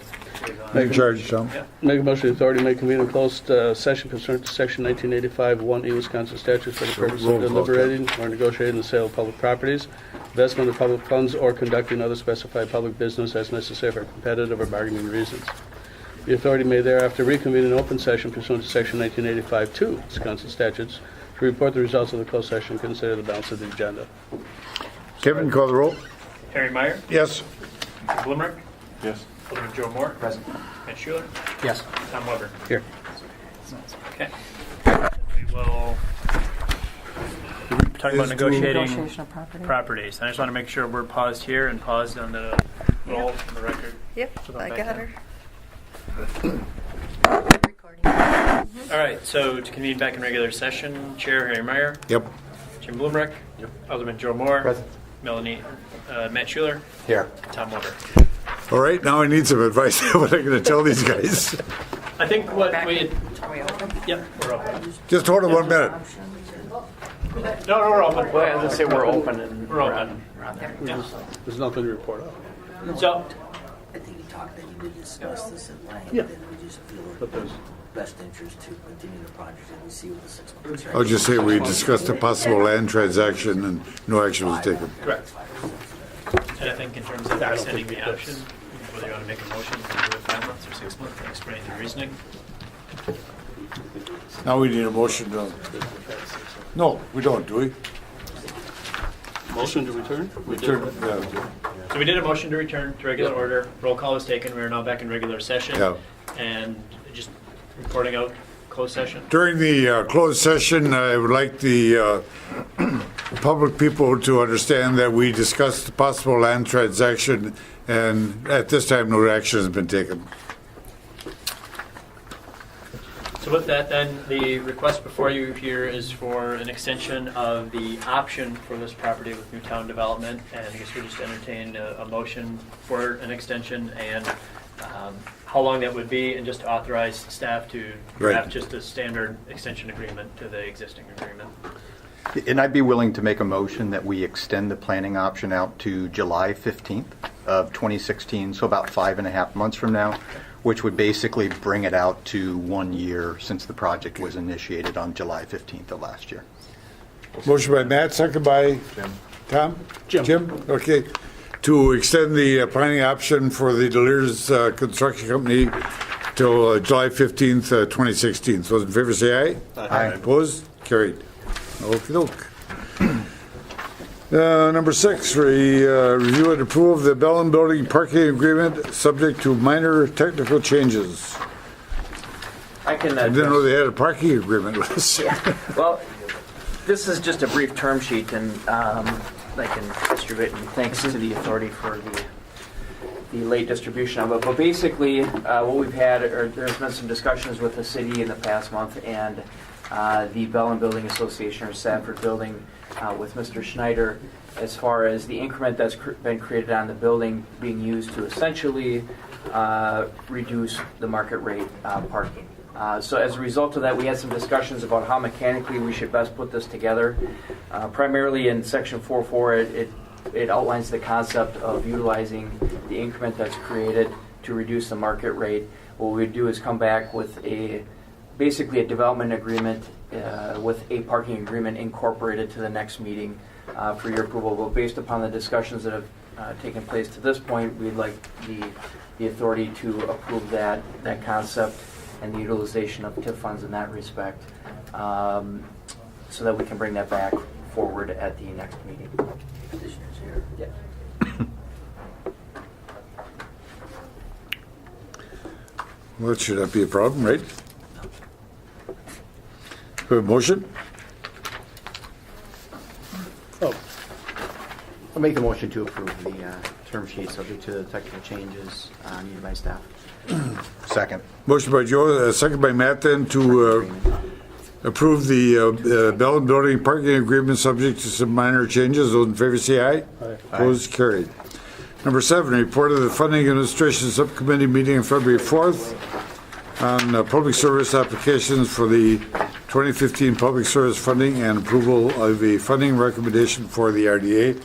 Make charge, Tom. Yeah. Make a motion, authority may convene a closed session pursuant to Section 1985 1E Wisconsin statutes for the purpose of deliberating or negotiating the sale of public properties, investment of public funds, or conducting other specified public business as necessary for competitive or bargaining reasons. The authority may thereafter reconvene an open session pursuant to Section 1985 2 Wisconsin statutes to report the results of the closed session and consider the balance of the agenda. Kevin, call the roll. Harry Meyer, Yes. Blumrick, Yes. Alderman Joe Moore, Present. Matt Schuler, Yes. Tom Weber. Here. Okay. We will talk about negotiating Negotiation of property. properties. I just want to make sure we're paused here and paused on the roll on the record. Yep, So I back got in. her. All right, so to convene back in regular session, Chair Harry Meyer, Yep. Jim Blumreich, Alderman Joe Moore, Present. Melanie, Matt Schuler, Here. Tom Weber. All right, now I need some advice. What am I going to tell these guys? I think what we, Are we open? yep, we're open. Just hold it 1 minute. No, we're open. Well, as I say, we're open and We're open. Yeah. There's nothing to report on. So, I think you talked that you did discuss this at length, Yeah. and we just feel But it there's best interest to continue the project and we see what the 6 months. I'll just say we discussed a possible land transaction and no action was taken. correct. And I think in terms of extending the option, whether you want to make a motion to do it 5 months or 6 months, explain the reasoning. Now we need a motion to... No, we don't, do we? motion to return? Return, So we did a motion to return to regular order. Roll call was taken. We are now back in regular session. Yeah. And just reporting out closed session. During the closed session, I would like the public people to understand that we discussed the possible land transaction, and at this time, no action has been taken. So with that, then, the request before you here is for an extension of the option for this property with Newtown Development, and I guess we just entertained a motion for an extension and how long that would be, and just to authorize staff to draft just a standard extension agreement to the existing agreement. And I'd be willing to make a motion that we extend the planning option out to July 15th of 2016, so about 5.5 months from now, which would basically bring it out to 1 year since the project was initiated on July 15th of last year. Motion by Matt, second by Tom? Jim? Okay. To extend the planning option for the Delirious Construction Company till July 15th, 2016. So those in favor say aye. Aye. Opposed? Carried. Okey-doke. Number 6, review and approve the Bellin Building parking agreement subject to minor technical changes. I didn't know they had a parking agreement with us. Well, this is just a brief term sheet, and I can distribute, and thanks to the authority for the late distribution of it. But basically, what we've had, there's been some discussions with the city in the past month, and the Bellin Building Association or Sanford Building with Mr. Schneider, as far as the increment that's been created on the building being used to essentially reduce the market rate parking. So as a result of that, we had some discussions about how mechanically we should best put this together. Primarily in section 4.4, it outlines the concept of utilizing the increment that's created to reduce the market rate. What we would do is come back with basically a development agreement with a parking agreement incorporated to the next meeting for your approval. But based upon the discussions that have taken place to this point, we'd like the authority to approve that concept and the utilization of TIF funds in that respect, so that we can bring that back forward at the next meeting. Yeah. Well, that should not be a problem, right? We have a motion? I'll make the motion to approve the term sheet subject to the technical changes needed by staff. Second. Motion by Joe, second by Matt, then to approve the Bell Building parking agreement subject to some minor changes. Those in favor say aye. Aye. Opposed, carried. Number 7, report of the Funding Administration Subcommittee meeting on February 4th on public service applications for the 2015 public service funding and approval of a funding recommendation for the RDA.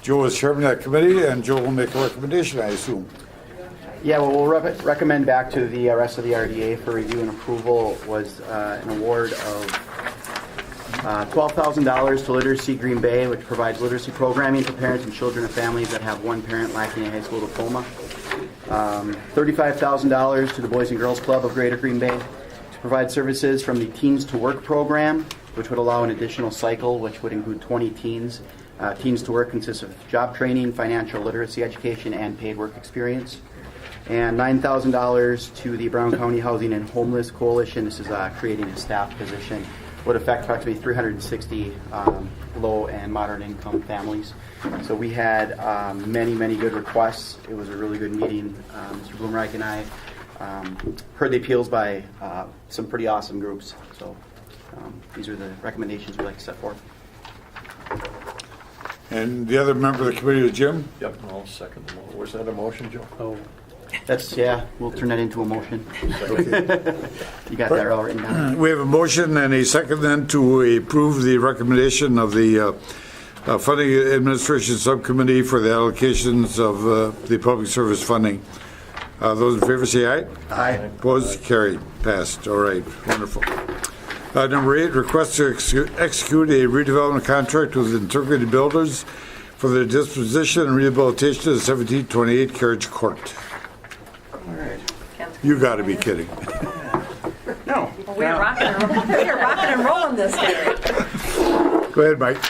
Joe is chairman of that committee, and Joe will make a recommendation, I assume. Yeah, what we'll recommend back to the rest of the RDA for review and approval was an award of $12,000 to Literacy Green Bay, which provides literacy programming for parents and children of families that have one parent lacking a high school diploma. $35,000 to the Boys and Girls Club of Greater Green Bay to provide services from the Teens to Work program, which would allow an additional cycle, which would include 20 teens. Teens to Work consists of job training, financial literacy education, and paid work experience. And $9,000 to the Brown County Housing and Homeless Coalition. This is creating a staff position. Would affect approximately 360 low and moderate income families. So we had many good requests. It was a really good meeting. Mr. Bloomreich and I heard the appeals by some pretty awesome groups. So these are the recommendations we'd like to set forth. And the other member of the committee is Jim? Yep, I'll second the motion. Was that a motion, Joe? Oh. We'll turn that into a motion. You got that all written down. We have a motion and a second then to approve the recommendation of the Funding Administration Subcommittee for the allocations of the public service funding. Those in favor say aye. Aye. Opposed? Carried. Passed. All right. Wonderful. Number 8, request to execute a redevelopment contract with Integrity Builders for the disposition and rehabilitation of 1728 Carriage Court. All right. You got to be kidding. No. Well, we are rocking and rolling this day. Go ahead, Mike.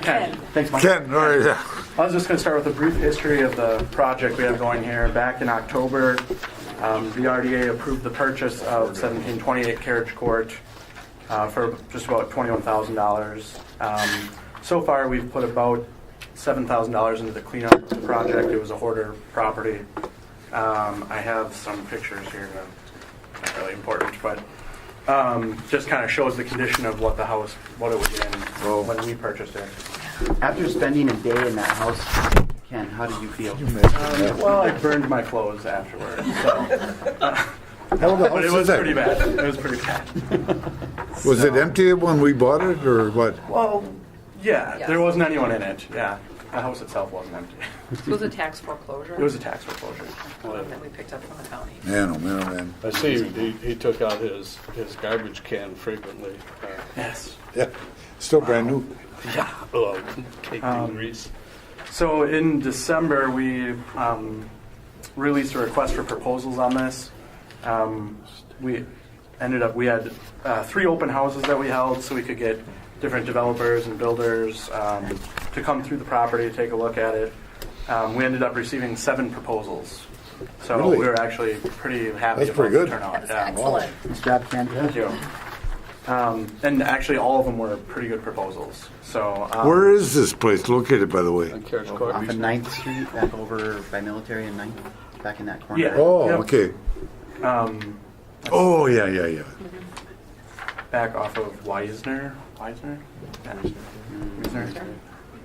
Ken. Thanks, Mike. Ken, all right. I was just going to start with a brief history of the project we have going here. Back in October, the RDA approved the purchase of 1728 Carriage Court for just about $21,000. So far, we've put about $7,000 into the cleanup project. It was a hoarder property. I have some pictures here, not really important, but just kind of shows the condition of what the house, what it was in when we purchased it. After spending a day in that house, Ken, how did you feel? Well, I burned my clothes afterwards, so. But it was pretty bad. It was pretty bad. Was it empty when we bought it, or what? Well, yeah, there wasn't anyone in it. Yeah, the house itself wasn't empty. It was a tax foreclosure. It was a tax foreclosure. That we picked up from the county. Man, oh man, oh man. I see he took out his garbage can frequently. Yes. Yeah, still brand new. Yeah, well, cake and grease. So in December, we released a request for proposals on this. We had 3 open houses that we held so we could get different developers and builders to come through the property, take a look at it. We ended up receiving 7 proposals. So Really? we were actually pretty happy That's about pretty good. the turnout. That's Yeah. excellent. Nice job, Ken. Thank you. And actually, all of them were pretty good proposals. So Where is this place located, by the way? On Carriage Court. Off of 9th Street, back over by Military and 9th, back in that corner. Yeah. Oh, Yep. okay. Oh, yeah. Back off of Wiesner. Wiesner?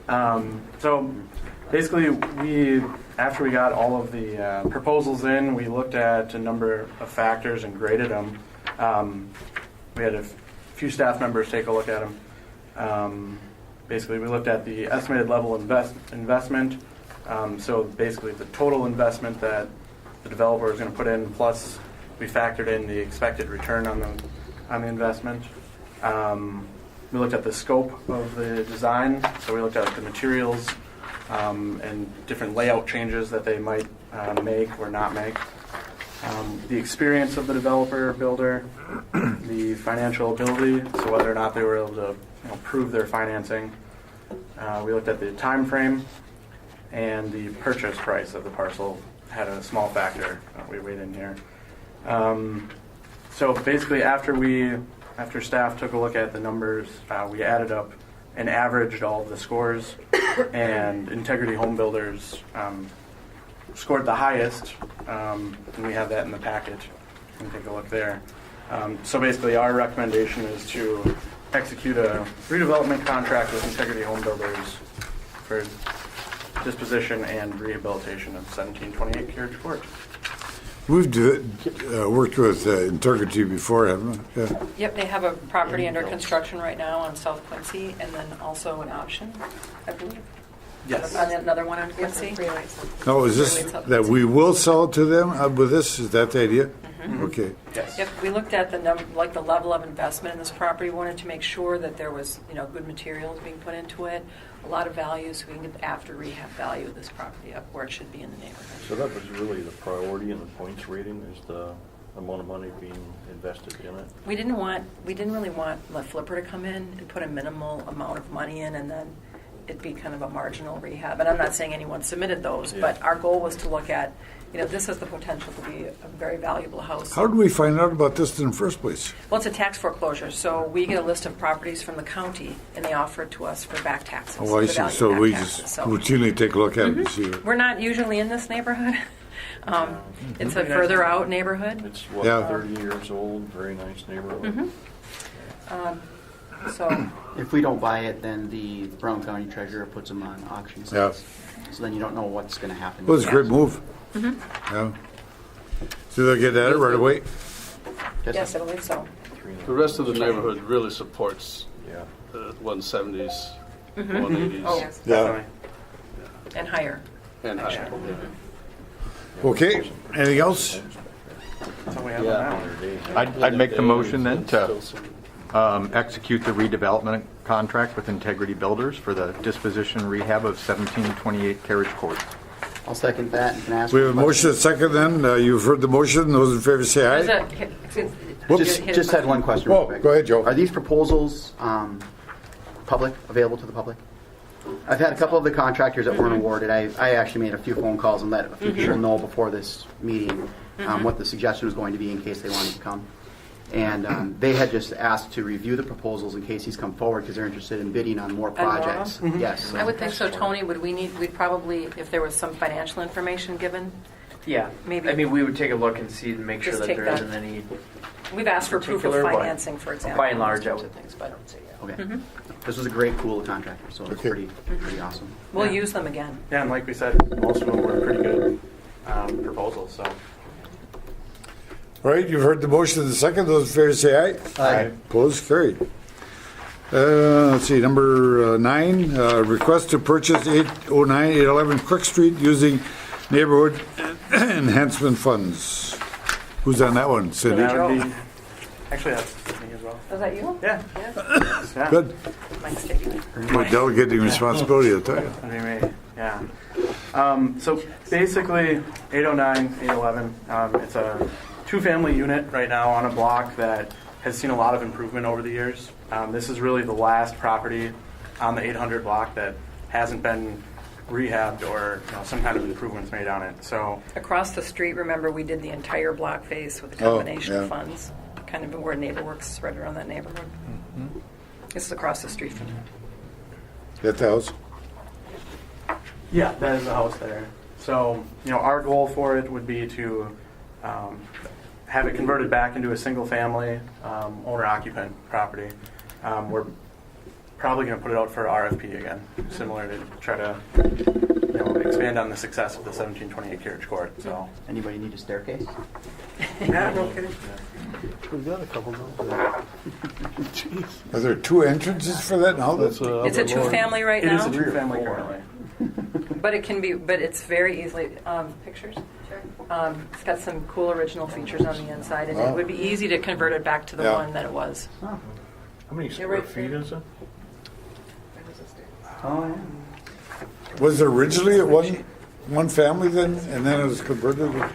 So basically, after we got all of the proposals in, we looked at a number of factors and graded them. We had a few staff members take a look at them. Basically, we looked at the estimated level investment. So basically, the total investment that the developer is going to put in, plus we factored in the expected return on the investment. We looked at the scope of the design. So we looked at the materials and different layout changes that they might make or not make. The experience of the developer builder, the financial ability, so whether or not they were able to prove their financing. We looked at the time frame, and the purchase price of the parcel had a small factor we weighed in here. So basically, after staff took a look at the numbers, we added up and averaged all of the scores, and Integrity Home Builders scored the highest, and we have that in the packet. You can take a look there. So basically, our recommendation is to execute a redevelopment contract with Integrity Home Builders for disposition and rehabilitation of 1728 Carriage Court. We've worked with Integrity before, haven't we? Yeah. Yep, they have a property under construction right now on South Quincy, and then also an option, I believe. Yes. Another one on Quincy. No, is this that we will sell it to them with this? Is that the idea? Mm-hmm. Okay. Yes. Yep, we looked at the the level of investment in this property. We wanted to make sure that there was good materials being put into it, a lot of value, so we can get the after rehab value of this property up where it should be in the neighborhood. So that was really the priority in the points rating, is the amount of money being invested in it? We didn't really want the flipper to come in and put a minimal amount of money in and then it'd be kind of a marginal rehab. And I'm not saying anyone submitted those, but our goal was to look at, this has the potential to be a very valuable house. How did we find out about this in the first place? Well, it's a tax foreclosure, so we get a list of properties from the county, and they offer it to us for back taxes. Oh, I see. So we just routinely take a look at it and see it. We're not usually in this neighborhood. It's a further out neighborhood. It's 30 years old, very nice neighborhood. So if we don't buy it, then the Brown County Treasurer puts them on auction sites. So then you don't know what's going to happen. Well, it's a great move. Yeah. So they'll get at it right away? Yes, I believe so. The rest of the neighborhood really supports the 170s, 180s. Oh, yes. Yeah. And higher. And higher. Okay. Anything else? That's all we have on that. I'd make the motion then to execute the redevelopment contract with Integrity Builders for the disposition and rehab of 1728 Carriage Court. I'll second that. And can ask We have a motion and a second then. You've heard the motion. Those in favor say aye. Just had one question. Oh, real quick. go ahead, Joe. Are these proposals public, available to the public? I've had a couple of the contractors that weren't awarded. I actually made a few phone calls and let a few people know before this meeting what the suggestion was going to be in case they wanted to come. And they had just asked to review the proposals in case he's come forward because they're interested in bidding on more projects. Yes. So. I would think so, Tony. We'd probably, if there was some financial information given. Yeah, maybe. I mean, we would take a look and see and make sure that there isn't any. We've asked for proof of financing, for example. By and large, I would things, but I don't say Okay. This was a great pool of contractors, so it's pretty awesome. We'll use them again. Yeah, and like we said, most of them were pretty good proposals. So. All right, you've heard the motion and the second. Those in favor say aye. Aye. Opposed? Carried. Let's see, number 9, request to purchase 809, 811 Quick Street using neighborhood enhancement funds. Who's on that one? Cindy? Actually, that's me as well. Was that you? Yeah. Yeah. Good. Mike's taking it. My delegating responsibility, I'll tell you. Yeah. So basically, 809, 811, it's a two-family unit right now on a block that has seen a lot of improvement over the years. This is really the last property on the 800 block that hasn't been rehabbed or some kind of improvements made on it. So across the street, remember, we did the entire block face with a combination of funds, kind of where NeighborWorks is right around that neighborhood. This is across the street from there. That the house? Yeah, that is the house there. So, our goal for it would be to have it converted back into a single-family owner-occupant property. We're probably going to put it out for RFP again, similar to try to expand on the success of the 1728 carriage court. So, anybody need a staircase? We've got a couple of Are there two entrances for that now? It's a two-family right now? It is a two-family currently. But it can be, but it's very easily, pictures? Sure. It's got some cool original features on the inside, and it would be easy to convert it back to the one that it was. How many square feet is it? Was it originally at one family then, and then it was converted? Look at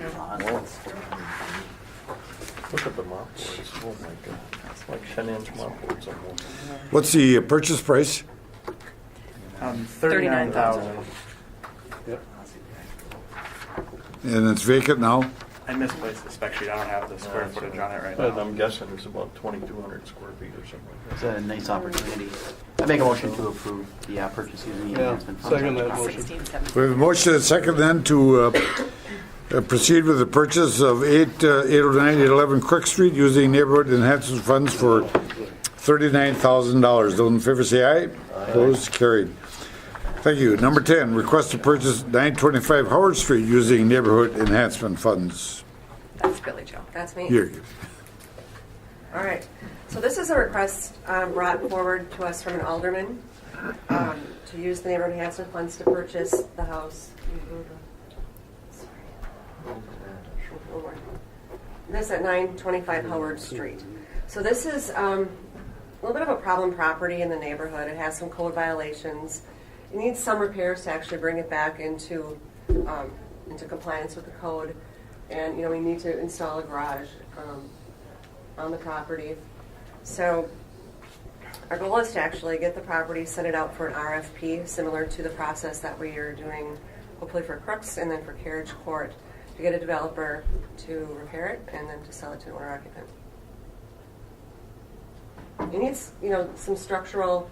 the mopboards. Oh my God. It's like 10-inch mopboards almost. What's the purchase price? $39,000. Yep. And it's vacant now? I misplaced the spec sheet. I don't have the square footage on it right But now. I'm guessing it's about 2,200 square feet or something like It's a nice opportunity. I make a motion to approve the purchase using the Yeah, enhancement fund. second that motion. 16, 17. We have a motion and a second then to proceed with the purchase of 809, 811 Quick Street using neighborhood enhancement funds for $39,000. Those in favor say aye. Opposed, carried. Thank you. Number 10, request to purchase 925 Howard Street using neighborhood enhancement funds. That's Billy Joe. That's me. Here. All right. So this is a request brought forward to us from an alderman to use the neighborhood enhancement funds to purchase the house. This at 925 Howard Street. So this is a little bit of a problem property in the neighborhood. It has some code violations. It needs some repairs to actually bring it back into compliance with the code. And we need to install a garage on the property. So our goal is to actually get the property, set it out for an RFP, similar to the process that we are doing, hopefully for Crooks and then for Carriage Court, to get a developer to repair it and then to sell it to an owner occupant. It needs, some structural.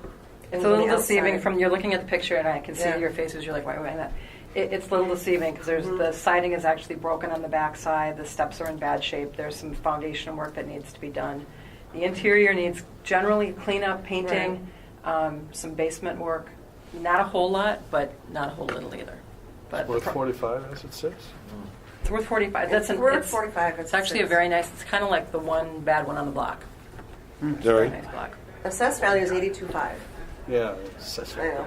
It's a little deceiving from, you're looking at the picture and I can see your faces, you're like, why am I that? It's a little deceiving because the siding is actually broken on the back side, the steps are in bad shape, there's some foundation work that needs to be done. The interior needs generally cleanup, painting, some basement work. Not a whole lot, but not a whole little either. But It's worth 45 as it sits. It's worth 45. It's worth 45. It's actually a very nice, it's kind of like the one bad one on the block. Is that right? Nice block. Assessed value is 82.5. Yeah. I know.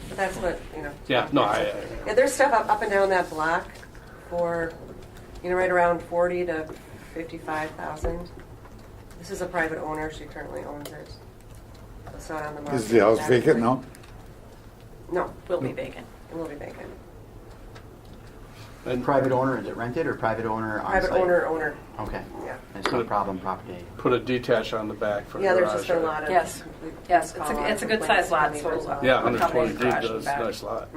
But that's what, Yeah, no, Yeah, there's stuff up and down that block for, right around 40 to 55,000. This is a private owner. She currently owns it. It's not on the market. Is the house vacant now? No. Will be vacant. It will be vacant. And private owner, is it rented or private owner on Private site? owner. Okay. Yeah. It's not a problem property. put a detached on the back for Yeah, there's garage, just been a lot of. Yes, it's a good sized lot. So Yeah, accommodate 120 deep, garage in that's a back. nice lot.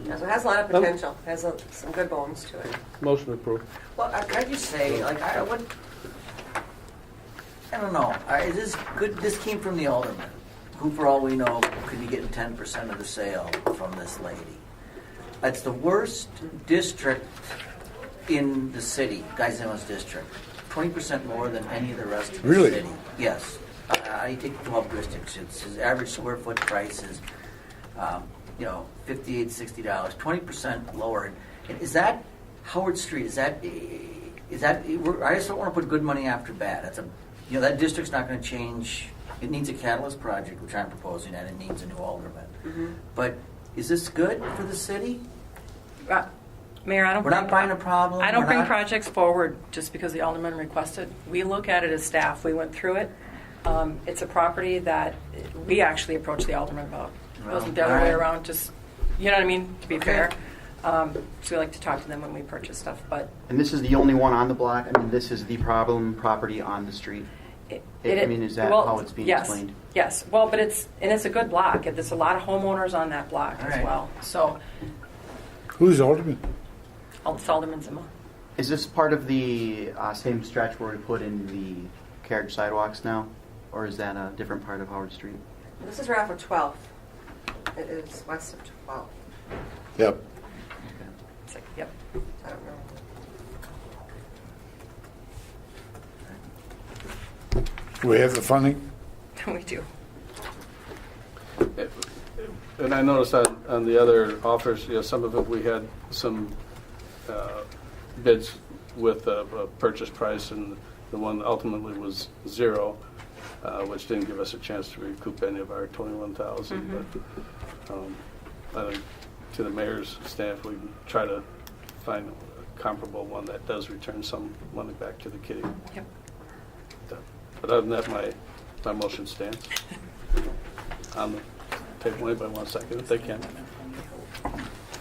Yeah, so it has a lot of potential. Has some good bones to it. Motion approved. Well, I just say, I don't know. Is this good? This came from the alderman, who, for all we know, could be getting 10% of the sale from this lady. It's the worst district in the city, Guy's district. 20% more than any of the rest of the Really? city. Yes. I take 12 districts. His average square foot price is, $58, $60. 20% lower. And is that Howard Street? Is that? I just don't want to put good money after bad. That's that district's not going to change. It needs a catalyst project, which I'm proposing, and it needs a new alderman. But is this good for the city? Mayor, We're not buying a problem. I don't We're bring not- projects forward just because the alderman requested. We look at it as staff. We went through it. It's a property that we actually approached the alderman about. It wasn't the other way around, just, you know what I mean, to be fair. So we like to talk to them when we purchase stuff. But And this is the only one on the block? I mean, this is the problem property on the street? Is that how it's being explained? Yes. Well, but it's a good block. There's a lot of homeowners on that block as well. So Who's alderman? it's Alderman Zima. Is this part of the same stretch where we put in the carriage sidewalks now? Or is that a different part of Howard Street? This is right off of 12th. It is west of 12th. Yep. It's like, yep. I don't know. Do we have the funding? We do. And I noticed on the other offers, some of it, we had some bids with a purchase price, and the one ultimately was zero, which didn't give us a chance to recoup any of our $21,000. But I think to the mayor's staff, we can try to find a comparable one that does return some money back to the kitty. Yep. But other than that, my motion stands. On the table, anybody want a second if they can?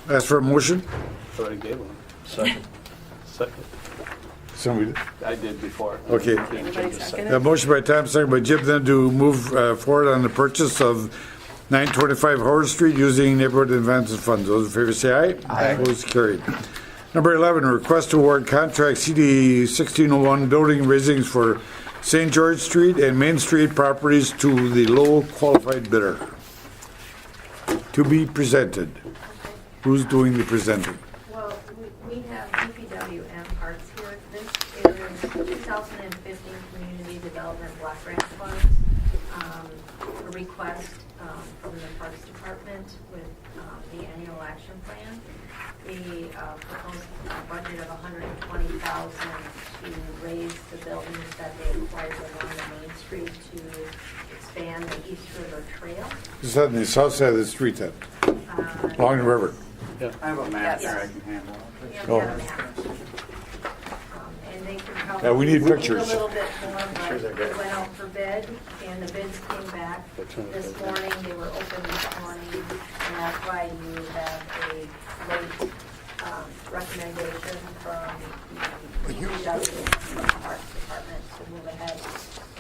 Ask for a motion? I already gave one. Second. Somebody. I did before. Okay. Anybody second it? Motion by Tom, second by Jim, then to move forward on the purchase of 925 Howard Street using neighborhood advances funds. Those in favor say aye. Aye. Opposed, carried. Number 11, request to award contract CD 1601 building raisings for St. George Street and Main Street properties to the low qualified bidder. To be presented. Who's doing the presenting? Well, we have DPW and Parks here. This is 2015 Community Development Block Grant Funds. A request from the Parks Department with the annual action plan. We proposed a budget of $120,000 to raise the buildings that they acquired along the Main Street to expand the East River Trail. This is on the south side of the street then, along the river. I have a map Yes. there I can handle. Yeah, Oh. we have a map. And they could probably Yeah, we need use a pictures. little bit more, Pictures are but good. it went out for bid, and the bids came back this morning. They were open this morning, and that's why you have a late recommendation from the DPW Parks Department to move ahead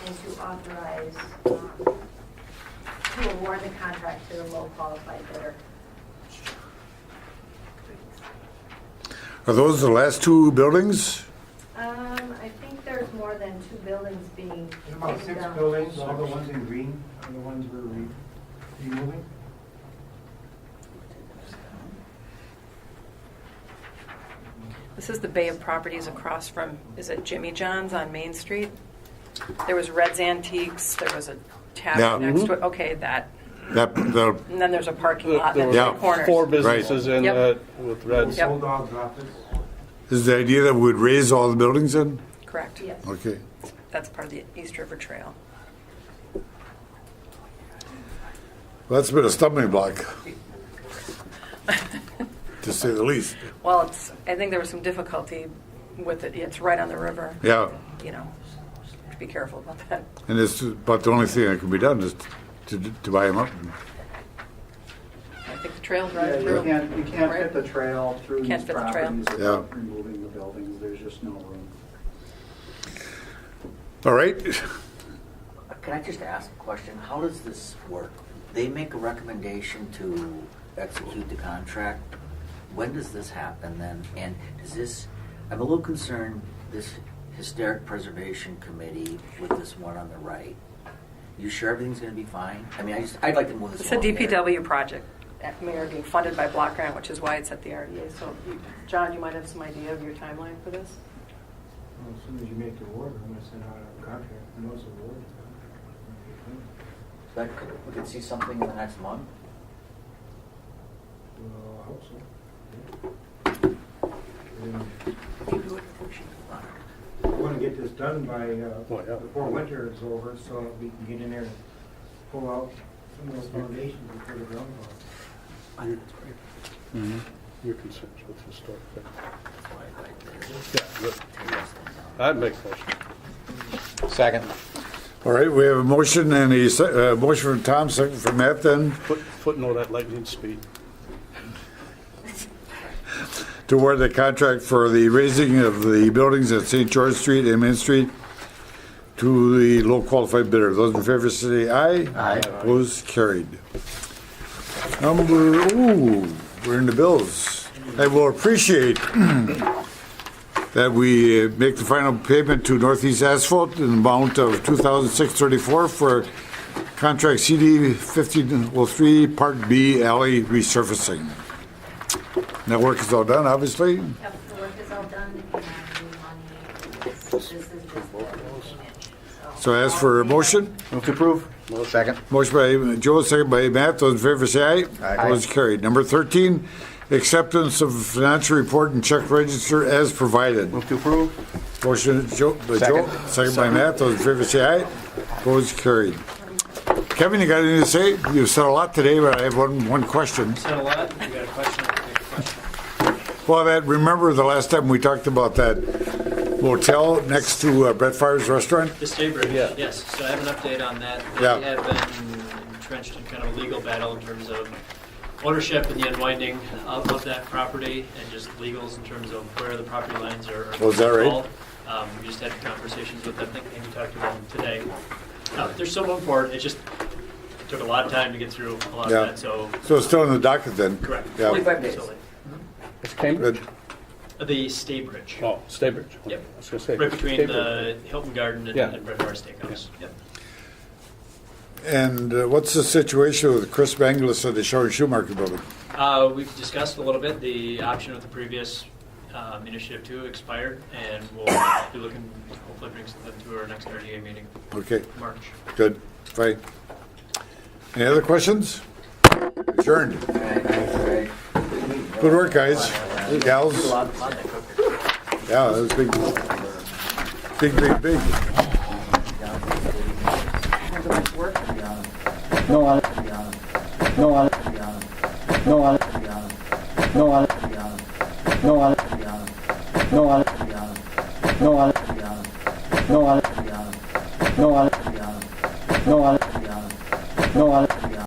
and to authorize to award the contract to the low qualified bidder. Are those the last two buildings? I think there's more than 2 buildings being There's about taken 6 down. buildings, all the ones in green are the ones we're removing. This is the bay of properties across from, is it Jimmy John's on Main Street? There was Red's Antiques, there was a Yeah. tavern next to it. Okay, that. The And then there's a parking lot There next were to the corners. 4 businesses in Yep. that with Reds. Yep. Bulldog's office. Is the idea that we'd raise all the buildings then? Correct. Yes. Okay. That's part of the East River Trail. Well, that's been a stumbling block, to say the least. Well, I think there was some difficulty with it. It's right on the river. Yeah. You know, be careful about that. And it's about the only thing that can be done is to buy them up. I think the trail Yeah, drive through. you can't right? fit the trail through Can't these fit the trail. properties Yeah. without removing the buildings. There's just no room. All right. Can I just ask a question? How does this work? They make a recommendation to execute the contract. When does this happen then? And does this, I'm a little concerned, this Historic Preservation Committee with this one on the right. You sure everything's going to be fine? I mean, I'd like to move this It's a along there. DPW project. Mayor being funded by block grant, which is why it's at the RDA. So, John, you might have some idea of your timeline for this? Well, as soon as you make the award, I'm gonna send out a contract, a notice of award. We could see something in the next month? Well, I hope so. I want to get this done by, before winter is over, so we can get in there and pull out some of those foundations before the ground goes. I think that's great. Mm-hmm. Your concerns with historic things. Yeah, good. I'd make a motion. Second. All right, we have a motion and a motion from Tom, second from Matt then, Footnote at lightning speed. to award the contract for the raising of the buildings at St. George Street and Main Street to the low qualified bidder. Those in favor say aye. Aye. Opposed, carried. We're in the bills. I will appreciate that we make the final payment to Northeast Asphalt in the amount of $2,634 for contract CD 1503 Part B alley resurfacing. That work is all done, obviously. Yep, the work is all done, and the money is, this is just the payment. So I ask for a motion. Move to approve. Second. Motion by Joe, second by Matt. Those in favor say aye. Aye. Opposed, carried. Number 13, acceptance of financial report and check register as provided. Move to approve. Motion Joe, by Joe, second by Matt. Those in favor say aye. Opposed, carried. Kevin, you got anything to say? You've said a lot today, but I have one question. Said a lot. You got a question? Take a question. Well, remember the last time we talked about that motel next to Brett Fire's restaurant? The Staybridge, yes. So I have an update on that. They Yeah. have been entrenched in kind of a legal battle in terms of ownership and the unwinding of that property and just legals in terms of where the property lines are. Oh, is that right? We just had conversations with them. I think we talked to them today. They're still moving forward. It just took a lot of time to get through a lot Yeah. of that. So it's still in the docket then? Correct. Yeah. 45 days. It's Cambridge? The Staybridge. Oh, Staybridge. Yep. I was gonna say, Right between Staybridge. the Hilton Garden and, Yeah. and Brett Farr Steakhouse. Yep. And what's the situation with Chris Banglis at the Show and Shoe Market building? We've discussed a little bit. The option with the previous Initiative 2 expired, and we'll be looking to hopefully bring something to our next RDA meeting. Okay. March. Good. Fine. Any other questions? Adjourned. Good work, guys. Gals. Yeah, that was big. Big. No on it. No on it. No on it. No on it. No on it. No on it. No on it. No on it. No on it. No on it. No on it. No on it.